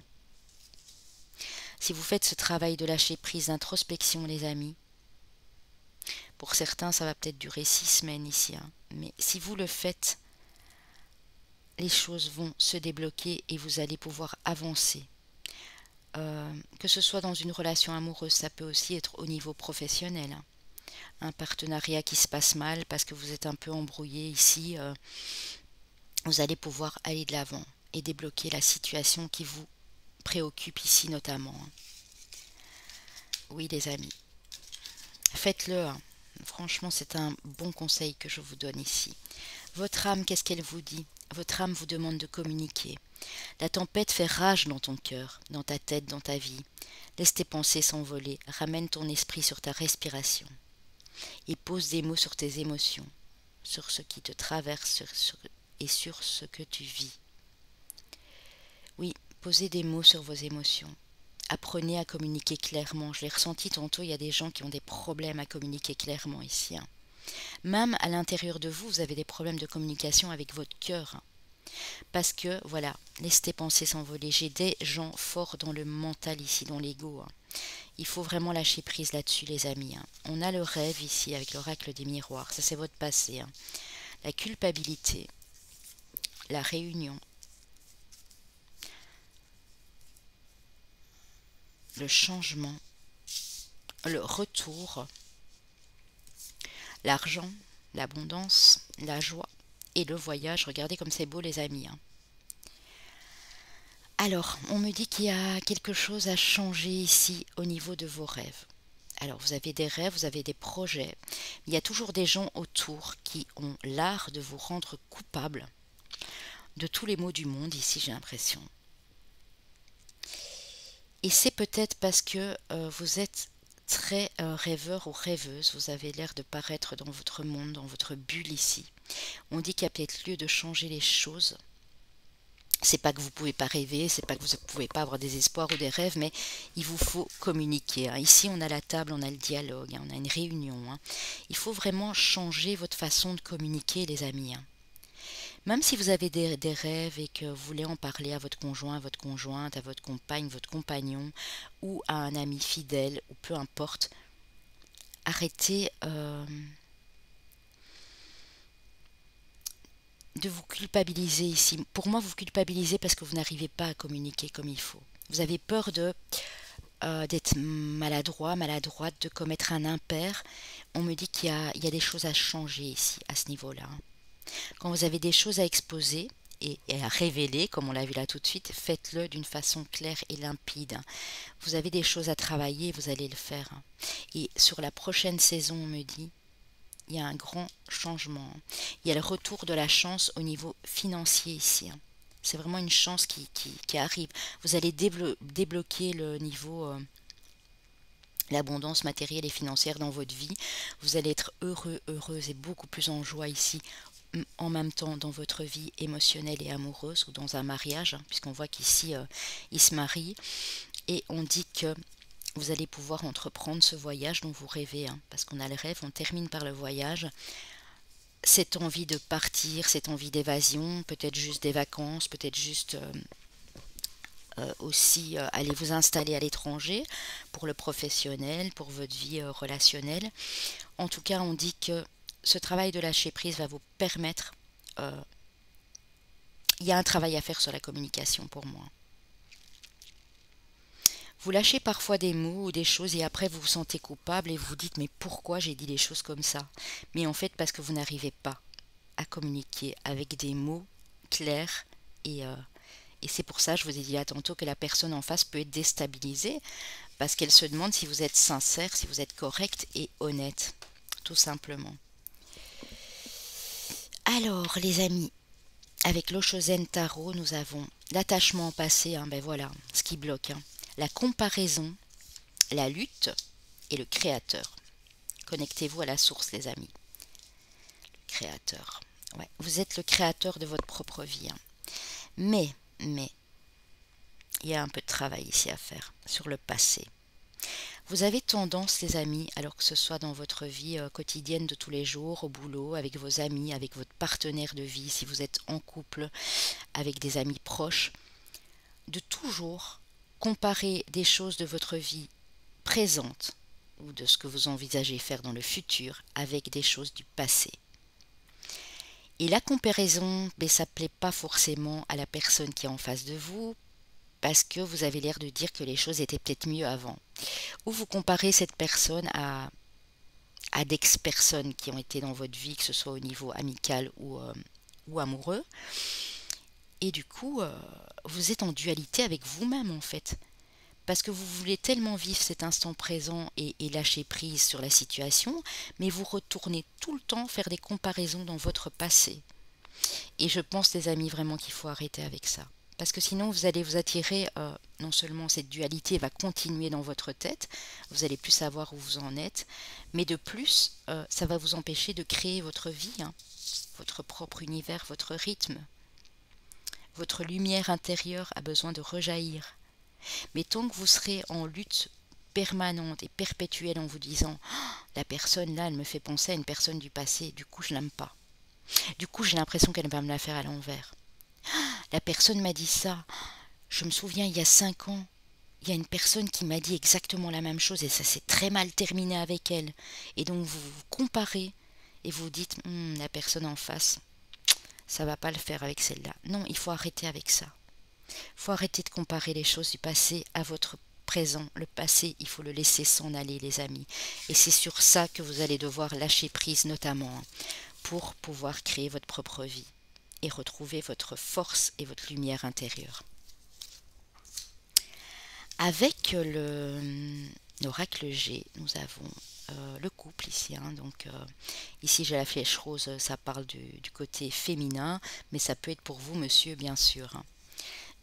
Si vous faites ce travail de lâcher prise, d'introspection, les amis, pour certains ça va peut-être durer 6 semaines ici, hein, mais si vous le faites, les choses vont se débloquer et vous allez pouvoir avancer. Que ce soit dans une relation amoureuse, ça peut aussi être au niveau professionnel. Hein. Un partenariat qui se passe mal parce que vous êtes un peu embrouillé ici, vous allez pouvoir aller de l'avant et débloquer la situation qui vous préoccupe ici notamment. Hein. Oui les amis, faites-le. Hein. Franchement, c'est un bon conseil que je vous donne ici. Votre âme, qu'est-ce qu'elle vous dit? Votre âme vous demande de communiquer. La tempête fait rage dans ton cœur, dans ta tête, dans ta vie. Laisse tes pensées s'envoler, ramène ton esprit sur ta respiration et pose des mots sur tes émotions, sur ce qui te traverse et sur ce que tu vis. Oui, posez des mots sur vos émotions. Apprenez à communiquer clairement. Je l'ai ressenti tantôt, il y a des gens qui ont des problèmes à communiquer clairement ici. Hein. Même à l'intérieur de vous, vous avez des problèmes de communication avec votre cœur. Hein. Parce que, voilà, laissez tes pensées s'envoler. J'ai des gens forts dans le mental ici, dans l'ego. Hein. Il faut vraiment lâcher prise là-dessus, les amis. Hein. On a le rêve ici, avec l'oracle des miroirs. Ça, c'est votre passé. Hein. La culpabilité, la réunion, le changement, le retour, l'argent, l'abondance, la joie et le voyage. Regardez comme c'est beau, les amis. Hein. Alors, on me dit qu'il y a quelque chose à changer ici au niveau de vos rêves. Alors, vous avez des rêves, vous avez des projets. Il y a toujours des gens autour qui ont l'art de vous rendre coupable de tous les maux du monde, ici j'ai l'impression. Et c'est peut-être parce que vous êtes très rêveur ou rêveuse, vous avez l'air de paraître dans votre monde, dans votre bulle ici. On dit qu'il y a peut-être lieu de changer les choses. C'est pas que vous pouvez pas rêver, c'est pas que vous pouvez pas avoir des espoirs ou des rêves, mais il vous faut communiquer. Hein. Ici, on a la table, on a le dialogue, hein, on a une réunion. Hein. Il faut vraiment changer votre façon de communiquer, les amis. Hein. Même si vous avez des rêves et que vous voulez en parler à votre conjoint, à votre conjointe, à votre compagne, votre compagnon, ou à un ami fidèle, ou peu importe, arrêtez de vous culpabiliser ici. Pour moi, vous culpabilisez parce que vous n'arrivez pas à communiquer comme il faut. Vous avez peur d'être maladroit, maladroite, de commettre un impair. On me dit il y a des choses à changer ici, à ce niveau-là. Quand vous avez des choses à exposer et à révéler, comme on l'a vu là tout de suite, faites-le d'une façon claire et limpide. Vous avez des choses à travailler, vous allez le faire. Et sur la prochaine saison, on me dit, il y a un grand changement. Il y a le retour de la chance au niveau financier ici. C'est vraiment une chance qui arrive. Vous allez débloquer le niveau, l'abondance matérielle et financière dans votre vie. Vous allez être heureux, heureuse et beaucoup plus en joie ici, en même temps dans votre vie émotionnelle et amoureuse ou dans un mariage, puisqu'on voit qu'ici, il se marie. Et on dit que vous allez pouvoir entreprendre ce voyage dont vous rêvez, parce qu'on a le rêve, on termine par le voyage. Cette envie de partir, cette envie d'évasion, peut-être juste des vacances, peut-être juste aussi aller vous installer à l'étranger pour le professionnel, pour votre vie relationnelle. En tout cas, on dit que ce travail de lâcher prise va vous permettre... il y a un travail à faire sur la communication pour moi. Vous lâchez parfois des mots ou des choses et après vous vous sentez coupable et vous vous dites mais pourquoi j'ai dit des choses comme ça? Mais en fait parce que vous n'arrivez pas à communiquer avec des mots clairs et c'est pour ça, je vous ai dit là tantôt, que la personne en face peut être déstabilisée parce qu'elle se demande si vous êtes sincère, si vous êtes correct et honnête, tout simplement. Alors les amis, avec l'Oshozen Tarot, nous avons l'attachement passé, ben voilà, ce qui bloque, la comparaison, la lutte et le créateur. Connectez-vous à la source, les amis. Le créateur. Ouais, vous êtes le créateur de votre propre vie. Mais, il y a un peu de travail ici à faire sur le passé. Vous avez tendance, les amis, alors que ce soit dans votre vie quotidienne de tous les jours, au boulot, avec vos amis, avec votre partenaire de vie, si vous êtes en couple, avec des amis proches, de toujours comparer des choses de votre vie présente ou de ce que vous envisagez faire dans le futur avec des choses du passé. Et la comparaison, ça ne plaît pas forcément à la personne qui est en face de vous parce que vous avez l'air de dire que les choses étaient peut-être mieux avant. Ou vous comparez cette personne à d'ex-personnes qui ont été dans votre vie, que ce soit au niveau amical ou amoureux. Et du coup, vous êtes en dualité avec vous-même en fait. Parce que vous voulez tellement vivre cet instant présent et lâcher prise sur la situation, mais vous retournez tout le temps faire des comparaisons dans votre passé. Et je pense, les amis, vraiment qu'il faut arrêter avec ça. Parce que sinon, vous allez vous attirer, non seulement cette dualité va continuer dans votre tête, vous allez plus savoir où vous en êtes, mais de plus, ça va vous empêcher de créer votre vie, votre propre univers, votre rythme. Votre lumière intérieure a besoin de rejaillir. Mais tant que vous serez en lutte permanente et perpétuelle en vous disant « la personne là, elle me fait penser à une personne du passé, du coup je l'aime pas. Du coup j'ai l'impression qu'elle va me la faire à l'envers. La personne m'a dit ça. Je me souviens, il y a 5 ans, il y a une personne qui m'a dit exactement la même chose et ça s'est très mal terminé avec elle. » Et donc vous vous comparez et vous dites « la personne en face, ça va pas le faire avec celle-là. » Non, il faut arrêter avec ça. Il faut arrêter de comparer les choses du passé à votre présent. Le passé, il faut le laisser s'en aller, les amis. Et c'est sur ça que vous allez devoir lâcher prise, notamment, pour pouvoir créer votre propre vie et retrouver votre force et votre lumière intérieure. Avec l'oracle G, nous avons le couple ici. Donc, ici, j'ai la flèche rose, ça parle du côté féminin, mais ça peut être pour vous, monsieur, bien sûr.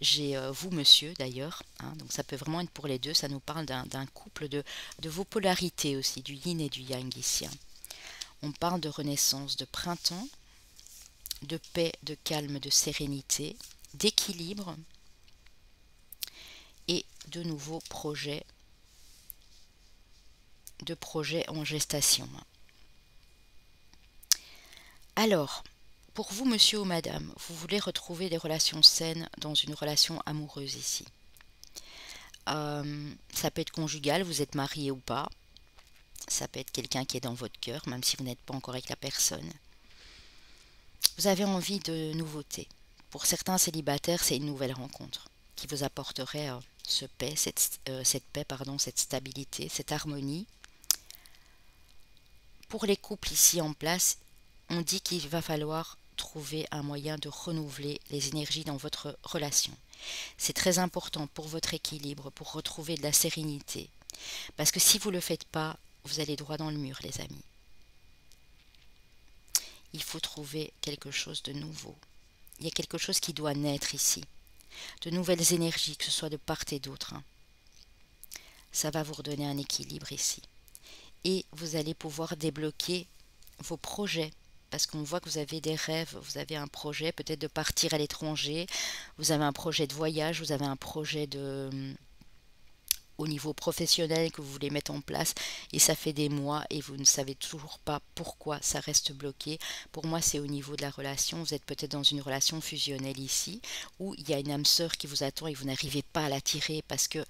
J'ai vous, monsieur, d'ailleurs, donc ça peut vraiment être pour les deux, ça nous parle d'un couple de vos polarités aussi, du yin et du yang ici. On parle de renaissance, de printemps, de paix, de calme, de sérénité, d'équilibre et de nouveaux projets en gestation. Alors, Pour vous, monsieur ou madame, vous voulez retrouver des relations saines dans une relation amoureuse ici. Ça peut être conjugal, vous êtes marié ou pas. Ça peut être quelqu'un qui est dans votre cœur, même si vous n'êtes pas encore avec la personne. Vous avez envie de nouveautés. Pour certains célibataires, c'est une nouvelle rencontre qui vous apporterait cette paix, cette stabilité, cette harmonie. Pour les couples ici en place, on dit qu'il va falloir trouver un moyen de renouveler les énergies dans votre relation. C'est très important pour votre équilibre, pour retrouver de la sérénité. Parce que si vous ne le faites pas, vous allez droit dans le mur, les amis. Il faut trouver quelque chose de nouveau. Il y a quelque chose qui doit naître ici. De nouvelles énergies, que ce soit de part et d'autre. Ça va vous redonner un équilibre ici. Et vous allez pouvoir débloquer vos projets. Parce qu'on voit que vous avez des rêves, vous avez un projet peut-être de partir à l'étranger, vous avez un projet de voyage, vous avez un projet au niveau professionnel que vous voulez mettre en place et ça fait des mois et vous ne savez toujours pas pourquoi ça reste bloqué. Pour moi, c'est au niveau de la relation. Vous êtes peut-être dans une relation fusionnelle ici où il y a une âme sœur qui vous attend et vous n'arrivez pas à l'attirer parce que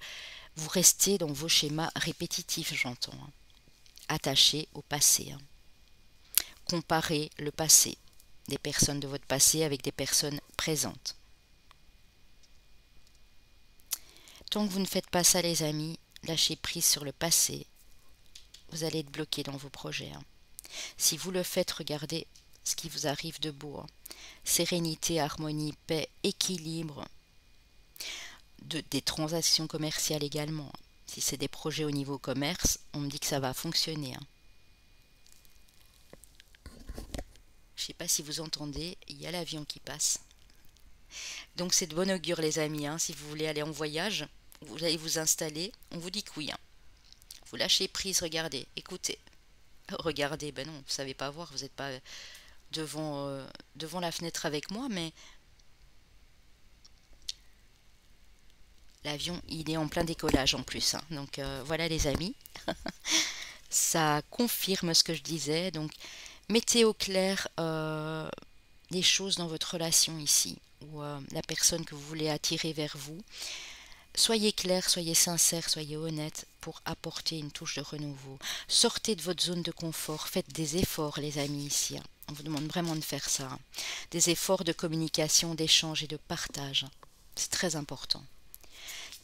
vous restez dans vos schémas répétitifs, j'entends. Attachés au passé. Comparez le passé, des personnes de votre passé avec des personnes présentes. Tant que vous ne faites pas ça, les amis, lâchez prise sur le passé, vous allez être bloqué dans vos projets. Si vous le faites, regardez ce qui vous arrive de beau. Sérénité, harmonie, paix, équilibre, des transactions commerciales également. Si c'est des projets au niveau commerce, on me dit que ça va fonctionner. Je ne sais pas si vous entendez, il y a l'avion qui passe. Donc c'est de bon augure les amis, si vous voulez aller en voyage, vous allez vous installer, on vous dit que oui. Vous lâchez prise, regardez, écoutez. Regardez, ben non, vous ne savez pas voir, vous n'êtes pas devant la fenêtre avec moi, mais l'avion, il est en plein décollage en plus. Donc voilà les amis, ça confirme ce que je disais, donc mettez au clair les choses dans votre relation ici, ou la personne que vous voulez attirer vers vous. Soyez clair, soyez sincère, soyez honnête pour apporter une touche de renouveau. Sortez de votre zone de confort, faites des efforts les amis ici. On vous demande vraiment de faire ça. Des efforts de communication, d'échange et de partage. C'est très important.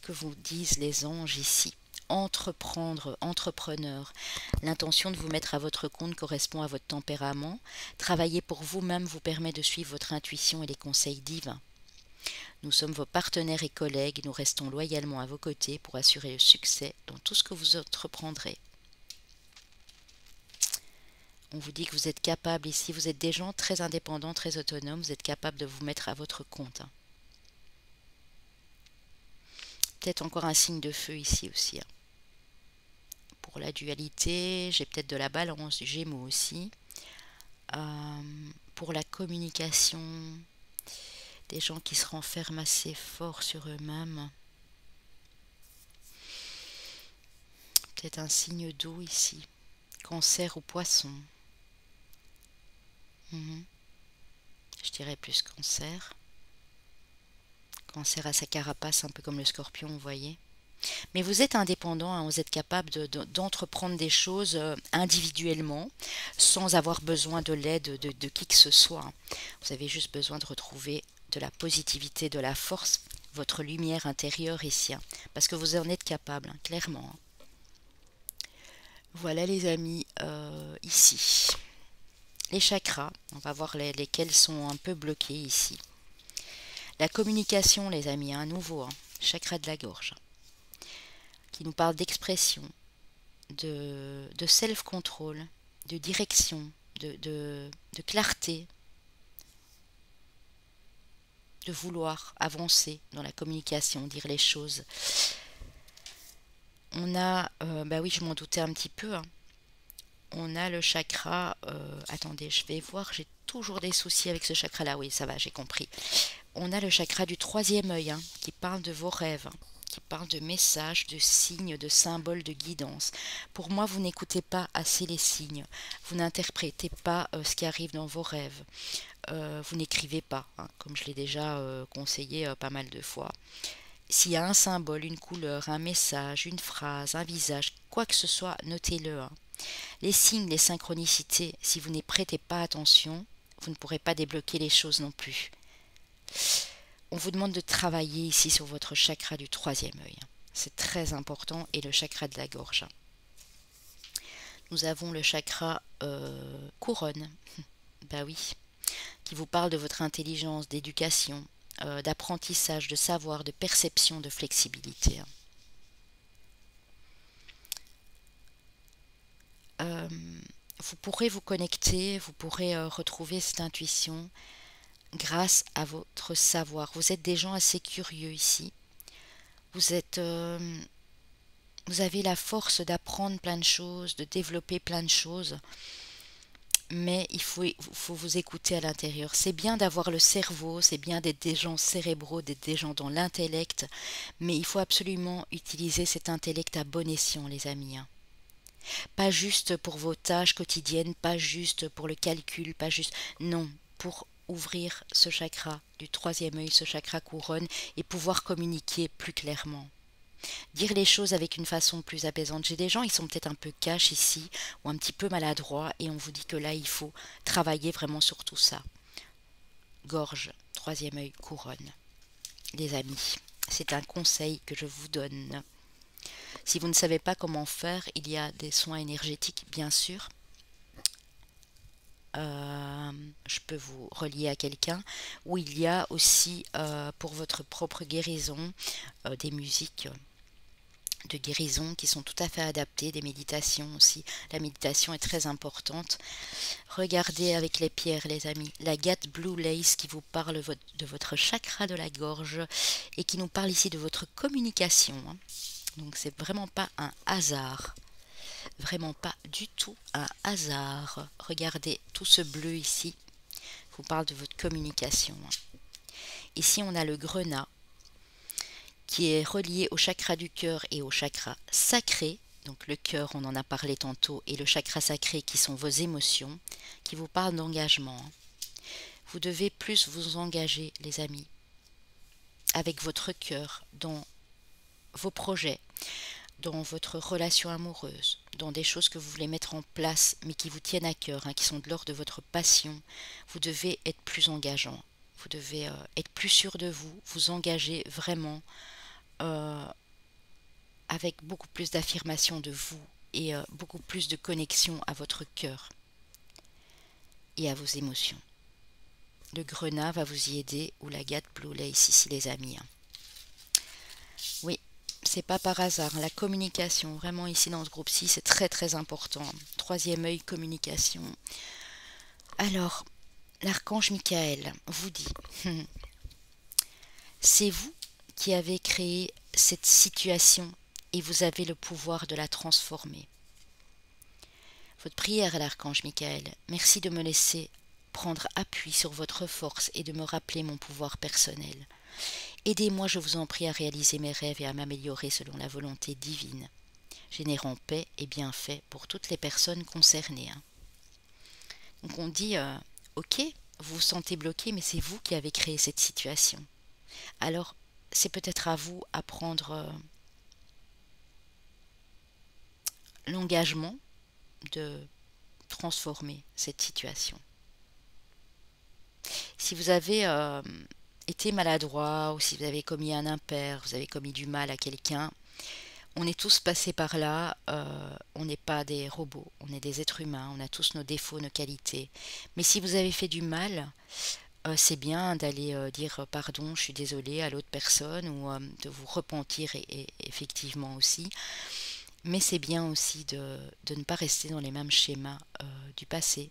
Que vous disent les anges ici. Entreprendre, entrepreneur. L'intention de vous mettre à votre compte correspond à votre tempérament. Travailler pour vous-même vous permet de suivre votre intuition et les conseils divins. Nous sommes vos partenaires et collègues, nous restons loyalement à vos côtés pour assurer le succès dans tout ce que vous entreprendrez. On vous dit que vous êtes capable ici, vous êtes des gens très indépendants, très autonomes, vous êtes capable de vous mettre à votre compte. Peut-être encore un signe de feu ici aussi. Pour la dualité, j'ai peut-être de la balance, du gémeaux aussi. Pour la communication, des gens qui se renferment assez fort sur eux-mêmes. Peut-être un signe d'eau ici. Cancer ou poisson. Je dirais plus cancer. Cancer à sa carapace, un peu comme le scorpion, vous voyez. Mais vous êtes indépendant, vous êtes capable d'entreprendre des choses individuellement, sans avoir besoin de l'aide de qui que ce soit. Vous avez juste besoin de retrouver de la positivité, de la force, votre lumière intérieure ici, parce que vous en êtes capable, clairement. Voilà les amis, ici. Les chakras, on va voir lesquels sont un peu bloqués ici. La communication, les amis, un nouveau, chakra de la gorge, qui nous parle d'expression, de self-control, de direction, de clarté, de vouloir avancer dans la communication, dire les choses. On a, bah oui, je m'en doutais un petit peu, on a le chakra, attendez, je vais voir, j'ai toujours des soucis avec ce chakra-là, oui, ça va, j'ai compris. On a le chakra du troisième œil, qui parle de vos rêves, qui parle de messages, de signes, de symboles, de guidance. Pour moi, vous n'écoutez pas assez les signes, vous n'interprétez pas ce qui arrive dans vos rêves, vous n'écrivez pas, hein, comme je l'ai déjà conseillé pas mal de fois. S'il y a un symbole, une couleur, un message, une phrase, un visage, quoi que ce soit, notez-le, hein. Les signes, les synchronicités, si vous n'y prêtez pas attention, vous ne pourrez pas débloquer les choses non plus. On vous demande de travailler ici sur votre chakra du troisième œil. C'est très important, et le chakra de la gorge. Nous avons le chakra couronne, bah oui, qui vous parle de votre intelligence, d'éducation, d'apprentissage, de savoir, de perception, de flexibilité. Vous pourrez vous connecter, vous pourrez retrouver cette intuition grâce à votre savoir. Vous êtes des gens assez curieux ici. Vous avez la force d'apprendre plein de choses, de développer plein de choses, mais il faut vous écouter à l'intérieur. C'est bien d'avoir le cerveau, c'est bien d'être des gens cérébraux, d'être des gens dans l'intellect, mais il faut absolument utiliser cet intellect à bon escient, les amis, hein. Pas juste pour vos tâches quotidiennes, pas juste pour le calcul, pas juste... Non, pour ouvrir ce chakra du troisième œil, ce chakra couronne, et pouvoir communiquer plus clairement. Dire les choses avec une façon plus apaisante. J'ai des gens, ils sont peut-être un peu cash ici, ou un petit peu maladroits, et on vous dit que là, il faut travailler vraiment sur tout ça. Gorge, troisième œil, couronne. Les amis, c'est un conseil que je vous donne. Si vous ne savez pas comment faire, il y a des soins énergétiques, bien sûr. Je peux vous relier à quelqu'un, ou il y a aussi pour votre propre guérison des musiques de guérison qui sont tout à fait adaptées, des méditations aussi. La méditation est très importante. Regardez avec les pierres, les amis, l'agate Blue Lace qui vous parle de votre chakra de la gorge et qui nous parle ici de votre communication, hein. Donc c'est vraiment pas un hasard, vraiment pas du tout un hasard. Regardez tout ce bleu ici, vous parle de votre communication, hein. Ici on a le grenat qui est relié au chakra du cœur et au chakra sacré. Donc le cœur, on en a parlé tantôt, et le chakra sacré qui sont vos émotions, qui vous parlent d'engagement, hein. Vous devez plus vous engager, les amis, avec votre cœur dans vos projets, dans votre relation amoureuse, dans des choses que vous voulez mettre en place mais qui vous tiennent à cœur, hein, qui sont de l'ordre de votre passion. Vous devez être plus engageant, vous devez être plus sûr de vous, vous engager vraiment avec beaucoup plus d'affirmation de vous et beaucoup plus de connexion à votre cœur et à vos émotions. Le grenat va vous y aider, ou l'agate Blue Lace ici, les amis, hein. Oui, c'est pas par hasard, la communication, vraiment ici dans ce groupe-ci, c'est très très important. Troisième œil, communication. Alors, l'archange Michael vous dit, c'est vous qui avez créé cette situation et vous avez le pouvoir de la transformer. Votre prière à l'archange Michael, merci de me laisser prendre appui sur votre force et de me rappeler mon pouvoir personnel. Aidez-moi, je vous en prie, à réaliser mes rêves et à m'améliorer selon la volonté divine, générant paix et bienfait pour toutes les personnes concernées, hein. Donc on dit, ok, vous vous sentez bloqué, mais c'est vous qui avez créé cette situation. Alors, c'est peut-être à vous à prendre l'engagement de transformer cette situation. Si vous avez été maladroit, ou si vous avez commis un impair, vous avez commis du mal à quelqu'un, on est tous passés par là, on n'est pas des robots, on est des êtres humains, on a tous nos défauts, nos qualités. Mais si vous avez fait du mal, c'est bien d'aller dire pardon, je suis désolé à l'autre personne, ou de vous repentir et effectivement aussi. Mais c'est bien aussi de ne pas rester dans les mêmes schémas du passé.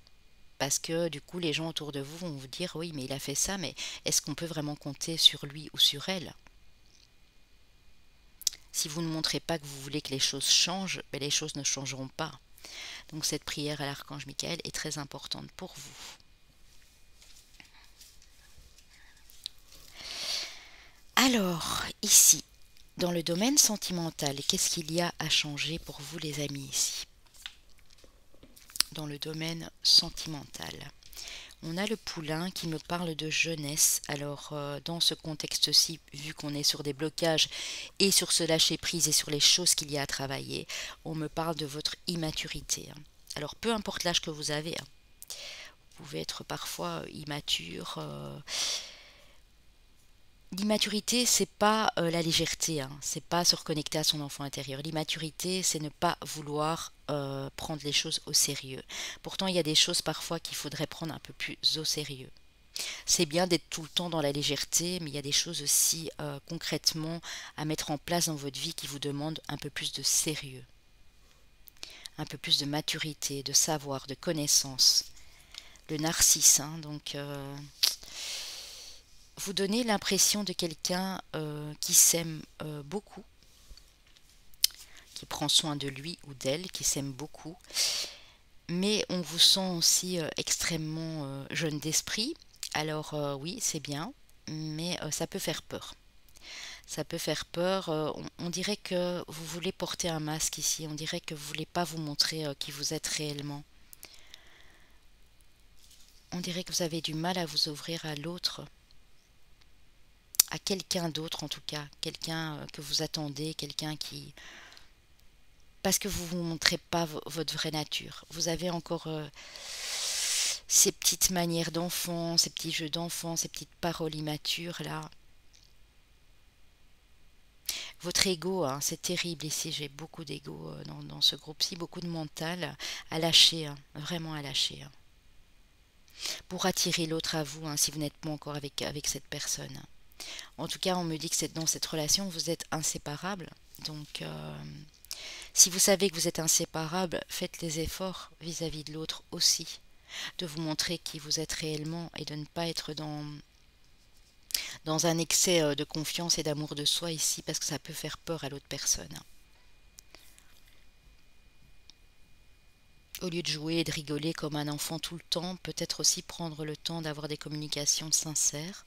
Parce que du coup, les gens autour de vous vont vous dire, oui, mais il a fait ça, mais est-ce qu'on peut vraiment compter sur lui ou sur elle? Si vous ne montrez pas que vous voulez que les choses changent, ben les choses ne changeront pas. Donc cette prière à l'archange Michael est très importante pour vous. Alors, ici, Dans le domaine sentimental, qu'est-ce qu'il y a à changer pour vous les amis ici? Dans le domaine sentimental, on a le poulain qui me parle de jeunesse. Alors dans ce contexte-ci, vu qu'on est sur des blocages et sur ce lâcher-prise et sur les choses qu'il y a à travailler, on me parle de votre immaturité. Alors peu importe l'âge que vous avez, vous pouvez être parfois immature. L'immaturité, c'est pas la légèreté, c'est pas se reconnecter à son enfant intérieur. L'immaturité, c'est ne pas vouloir prendre les choses au sérieux. Pourtant, il y a des choses parfois qu'il faudrait prendre un peu plus au sérieux. C'est bien d'être tout le temps dans la légèreté, mais il y a des choses aussi concrètement à mettre en place dans votre vie qui vous demandent un peu plus de sérieux, un peu plus de maturité, de savoir, de connaissance. Le narcisse, donc vous donnez l'impression de quelqu'un qui s'aime beaucoup, qui prend soin de lui ou d'elle, qui s'aime beaucoup, mais on vous sent aussi extrêmement jeune d'esprit. Alors oui, c'est bien, mais ça peut faire peur. Ça peut faire peur. On dirait que vous voulez porter un masque ici. On dirait que vous ne voulez pas vous montrer qui vous êtes réellement. On dirait que vous avez du mal à vous ouvrir à l'autre, à quelqu'un d'autre en tout cas, quelqu'un que vous attendez, quelqu'un qui... Parce que vous ne vous montrez pas votre vraie nature. Vous avez encore ces petites manières d'enfant, ces petits jeux d'enfant, ces petites paroles immatures là. Votre ego, c'est terrible ici, j'ai beaucoup d'ego dans ce groupe-ci, beaucoup de mental à lâcher, vraiment à lâcher. Pour attirer l'autre à vous, si vous n'êtes pas encore avec cette personne. En tout cas, on me dit que dans cette relation, vous êtes inséparables. Donc, si vous savez que vous êtes inséparables, faites les efforts vis-à-vis de l'autre aussi. De vous montrer qui vous êtes réellement et de ne pas être dans un excès de confiance et d'amour de soi ici, parce que ça peut faire peur à l'autre personne. Au lieu de jouer et de rigoler comme un enfant tout le temps, peut-être aussi prendre le temps d'avoir des communications sincères,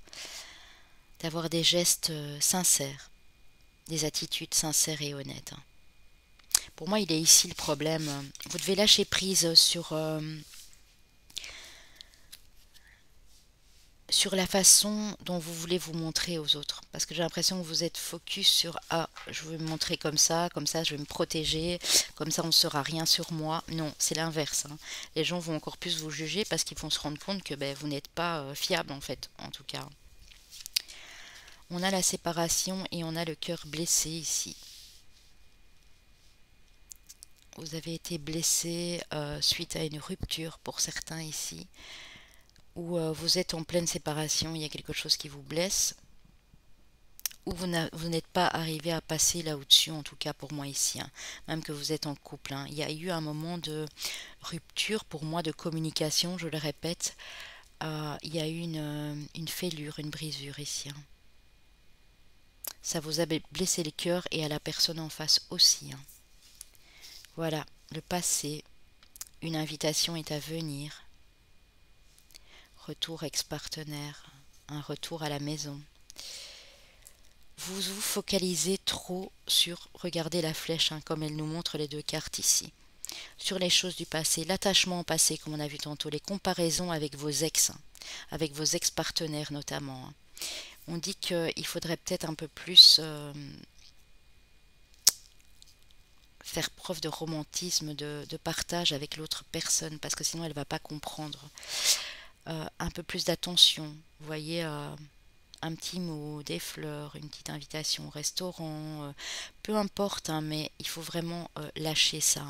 d'avoir des gestes sincères, des attitudes sincères et honnêtes. Pour moi, il est ici le problème. Vous devez lâcher prise sur la façon dont vous voulez vous montrer aux autres. Parce que j'ai l'impression que vous êtes focus sur « Ah, je veux me montrer comme ça je vais me protéger, comme ça on ne saura rien sur moi. » Non, c'est l'inverse. Les gens vont encore plus vous juger parce qu'ils vont se rendre compte que vous n'êtes pas fiable en fait, en tout cas. On a la séparation et on a le cœur blessé ici. Vous avez été blessé suite à une rupture pour certains ici. Ou vous êtes en pleine séparation, il y a quelque chose qui vous blesse, ou vous n'êtes pas arrivé à passer là au-dessus, en tout cas pour moi ici, même que vous êtes en couple. Il y a eu un moment de rupture, pour moi, de communication, je le répète, il y a eu une fêlure, une brisure ici. Ça vous a blessé le cœur et à la personne en face aussi. Voilà, le passé, une invitation est à venir. Retour ex-partenaire, un retour à la maison. Vous vous focalisez trop sur, regardez la flèche, comme elle nous montre les deux cartes ici, sur les choses du passé, l'attachement au passé comme on a vu tantôt, les comparaisons avec vos ex, avec vos ex-partenaires notamment. On dit qu'il faudrait peut-être un peu plus faire preuve de romantisme, de partage avec l'autre personne, parce que sinon elle ne va pas comprendre. Un peu plus d'attention, vous voyez, un petit mot, des fleurs, une petite invitation au restaurant, peu importe, mais il faut vraiment lâcher ça.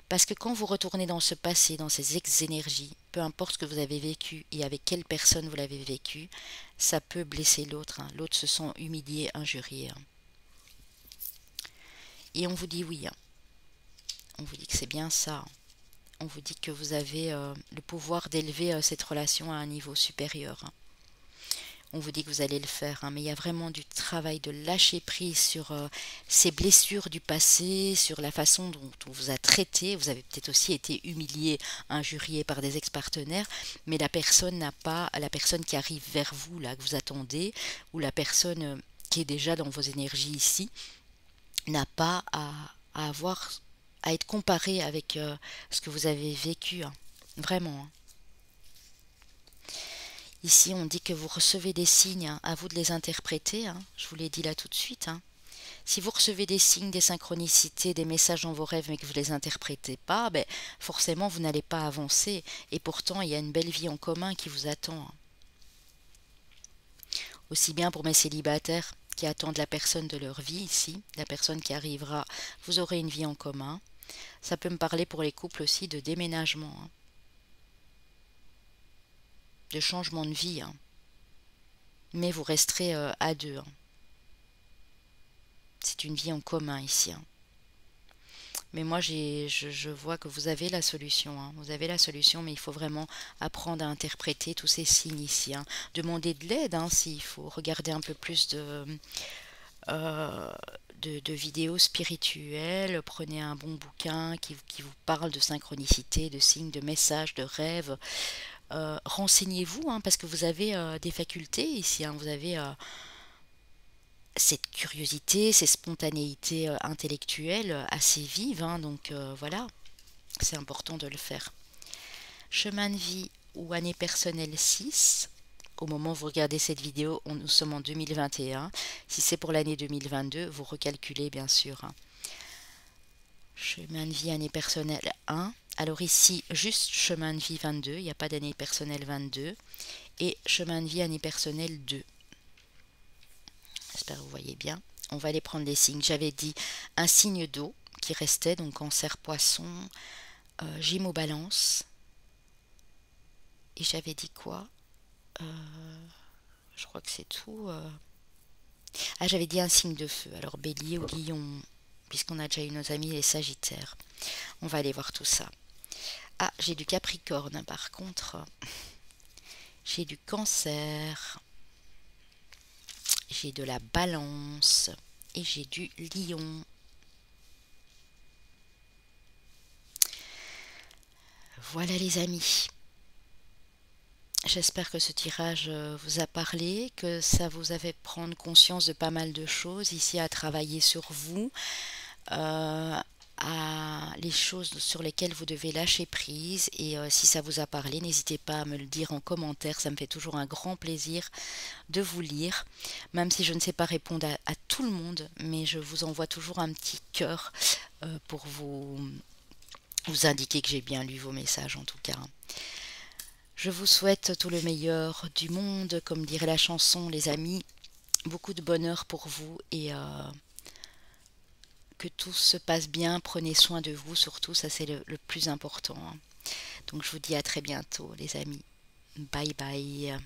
Parce que quand vous retournez dans ce passé, dans ces ex-énergies, peu importe ce que vous avez vécu et avec quelle personne vous l'avez vécu, ça peut blesser l'autre. L'autre se sent humilié, injurié. Et on vous dit oui. On vous dit que c'est bien ça. On vous dit que vous avez le pouvoir d'élever cette relation à un niveau supérieur. On vous dit que vous allez le faire, mais il y a vraiment du travail de lâcher prise sur ces blessures du passé, sur la façon dont on vous a traité. Vous avez peut-être aussi été humilié, injurié par des ex-partenaires, mais la personne n'a pas, la personne qui arrive vers vous, là, que vous attendez, ou la personne qui est déjà dans vos énergies ici, n'a pas à avoir, à être comparé avec ce que vous avez vécu, hein. Vraiment, hein. Ici, on dit que vous recevez des signes, hein, à vous de les interpréter, hein. Je vous l'ai dit là tout de suite, hein. Si vous recevez des signes, des synchronicités, des messages dans vos rêves, mais que vous ne les interprétez pas, ben, forcément, vous n'allez pas avancer. Et pourtant, il y a une belle vie en commun qui vous attend, hein. Aussi bien pour mes célibataires qui attendent la personne de leur vie ici, la personne qui arrivera, vous aurez une vie en commun. Ça peut me parler pour les couples aussi de déménagement, hein, de changement de vie, hein. Mais vous resterez à deux, hein. C'est une vie en commun ici, hein. Mais moi, je vois que vous avez la solution, hein. Vous avez la solution, mais il faut vraiment apprendre à interpréter tous ces signes ici, hein. Demander de l'aide, hein, s'il faut. Regarder un peu plus euh, de vidéos spirituelles. Prenez un bon bouquin qui vous parle de synchronicité, de signes, de messages, de rêves. Renseignez-vous, hein, parce que vous avez des facultés ici, hein. Vous avez cette curiosité, ces spontanéités intellectuelles assez vives, hein, donc voilà, c'est important de le faire. Chemin de vie ou année personnelle 6. Au moment où vous regardez cette vidéo, nous sommes en 2021. Si c'est pour l'année 2022, vous recalculez bien sûr, hein. Chemin de vie, année personnelle 1. Alors ici, juste chemin de vie 22, il n'y a pas d'année personnelle 22. Et chemin de vie, année personnelle 2. J'espère que vous voyez bien. On va aller prendre les signes. J'avais dit un signe d'eau qui restait, donc cancer, poisson, Gémeaux, balance. Et j'avais dit quoi? Je crois que c'est tout. Ah, j'avais dit un signe de feu. Alors bélier ou lion, puisqu'on a déjà eu nos amis les sagittaires. On va aller voir tout ça. Ah, j'ai du capricorne, hein, par contre. J'ai du cancer. J'ai de la balance. Et j'ai du lion. Voilà les amis. J'espère que ce tirage vous a parlé, que ça vous a fait prendre conscience de pas mal de choses ici à travailler sur vous, à les choses sur lesquelles vous devez lâcher prise. Et si ça vous a parlé, n'hésitez pas à me le dire en commentaire, ça me fait toujours un grand plaisir de vous lire, même si je ne sais pas répondre à tout le monde, mais je vous envoie toujours un petit cœur pour vous indiquer que j'ai bien lu vos messages en tout cas. Je vous souhaite tout le meilleur du monde, comme dirait la chanson, les amis. Beaucoup de bonheur pour vous et que tout se passe bien. Prenez soin de vous, surtout, ça c'est le plus important, hein. Donc je vous dis à très bientôt, les amis. Bye bye.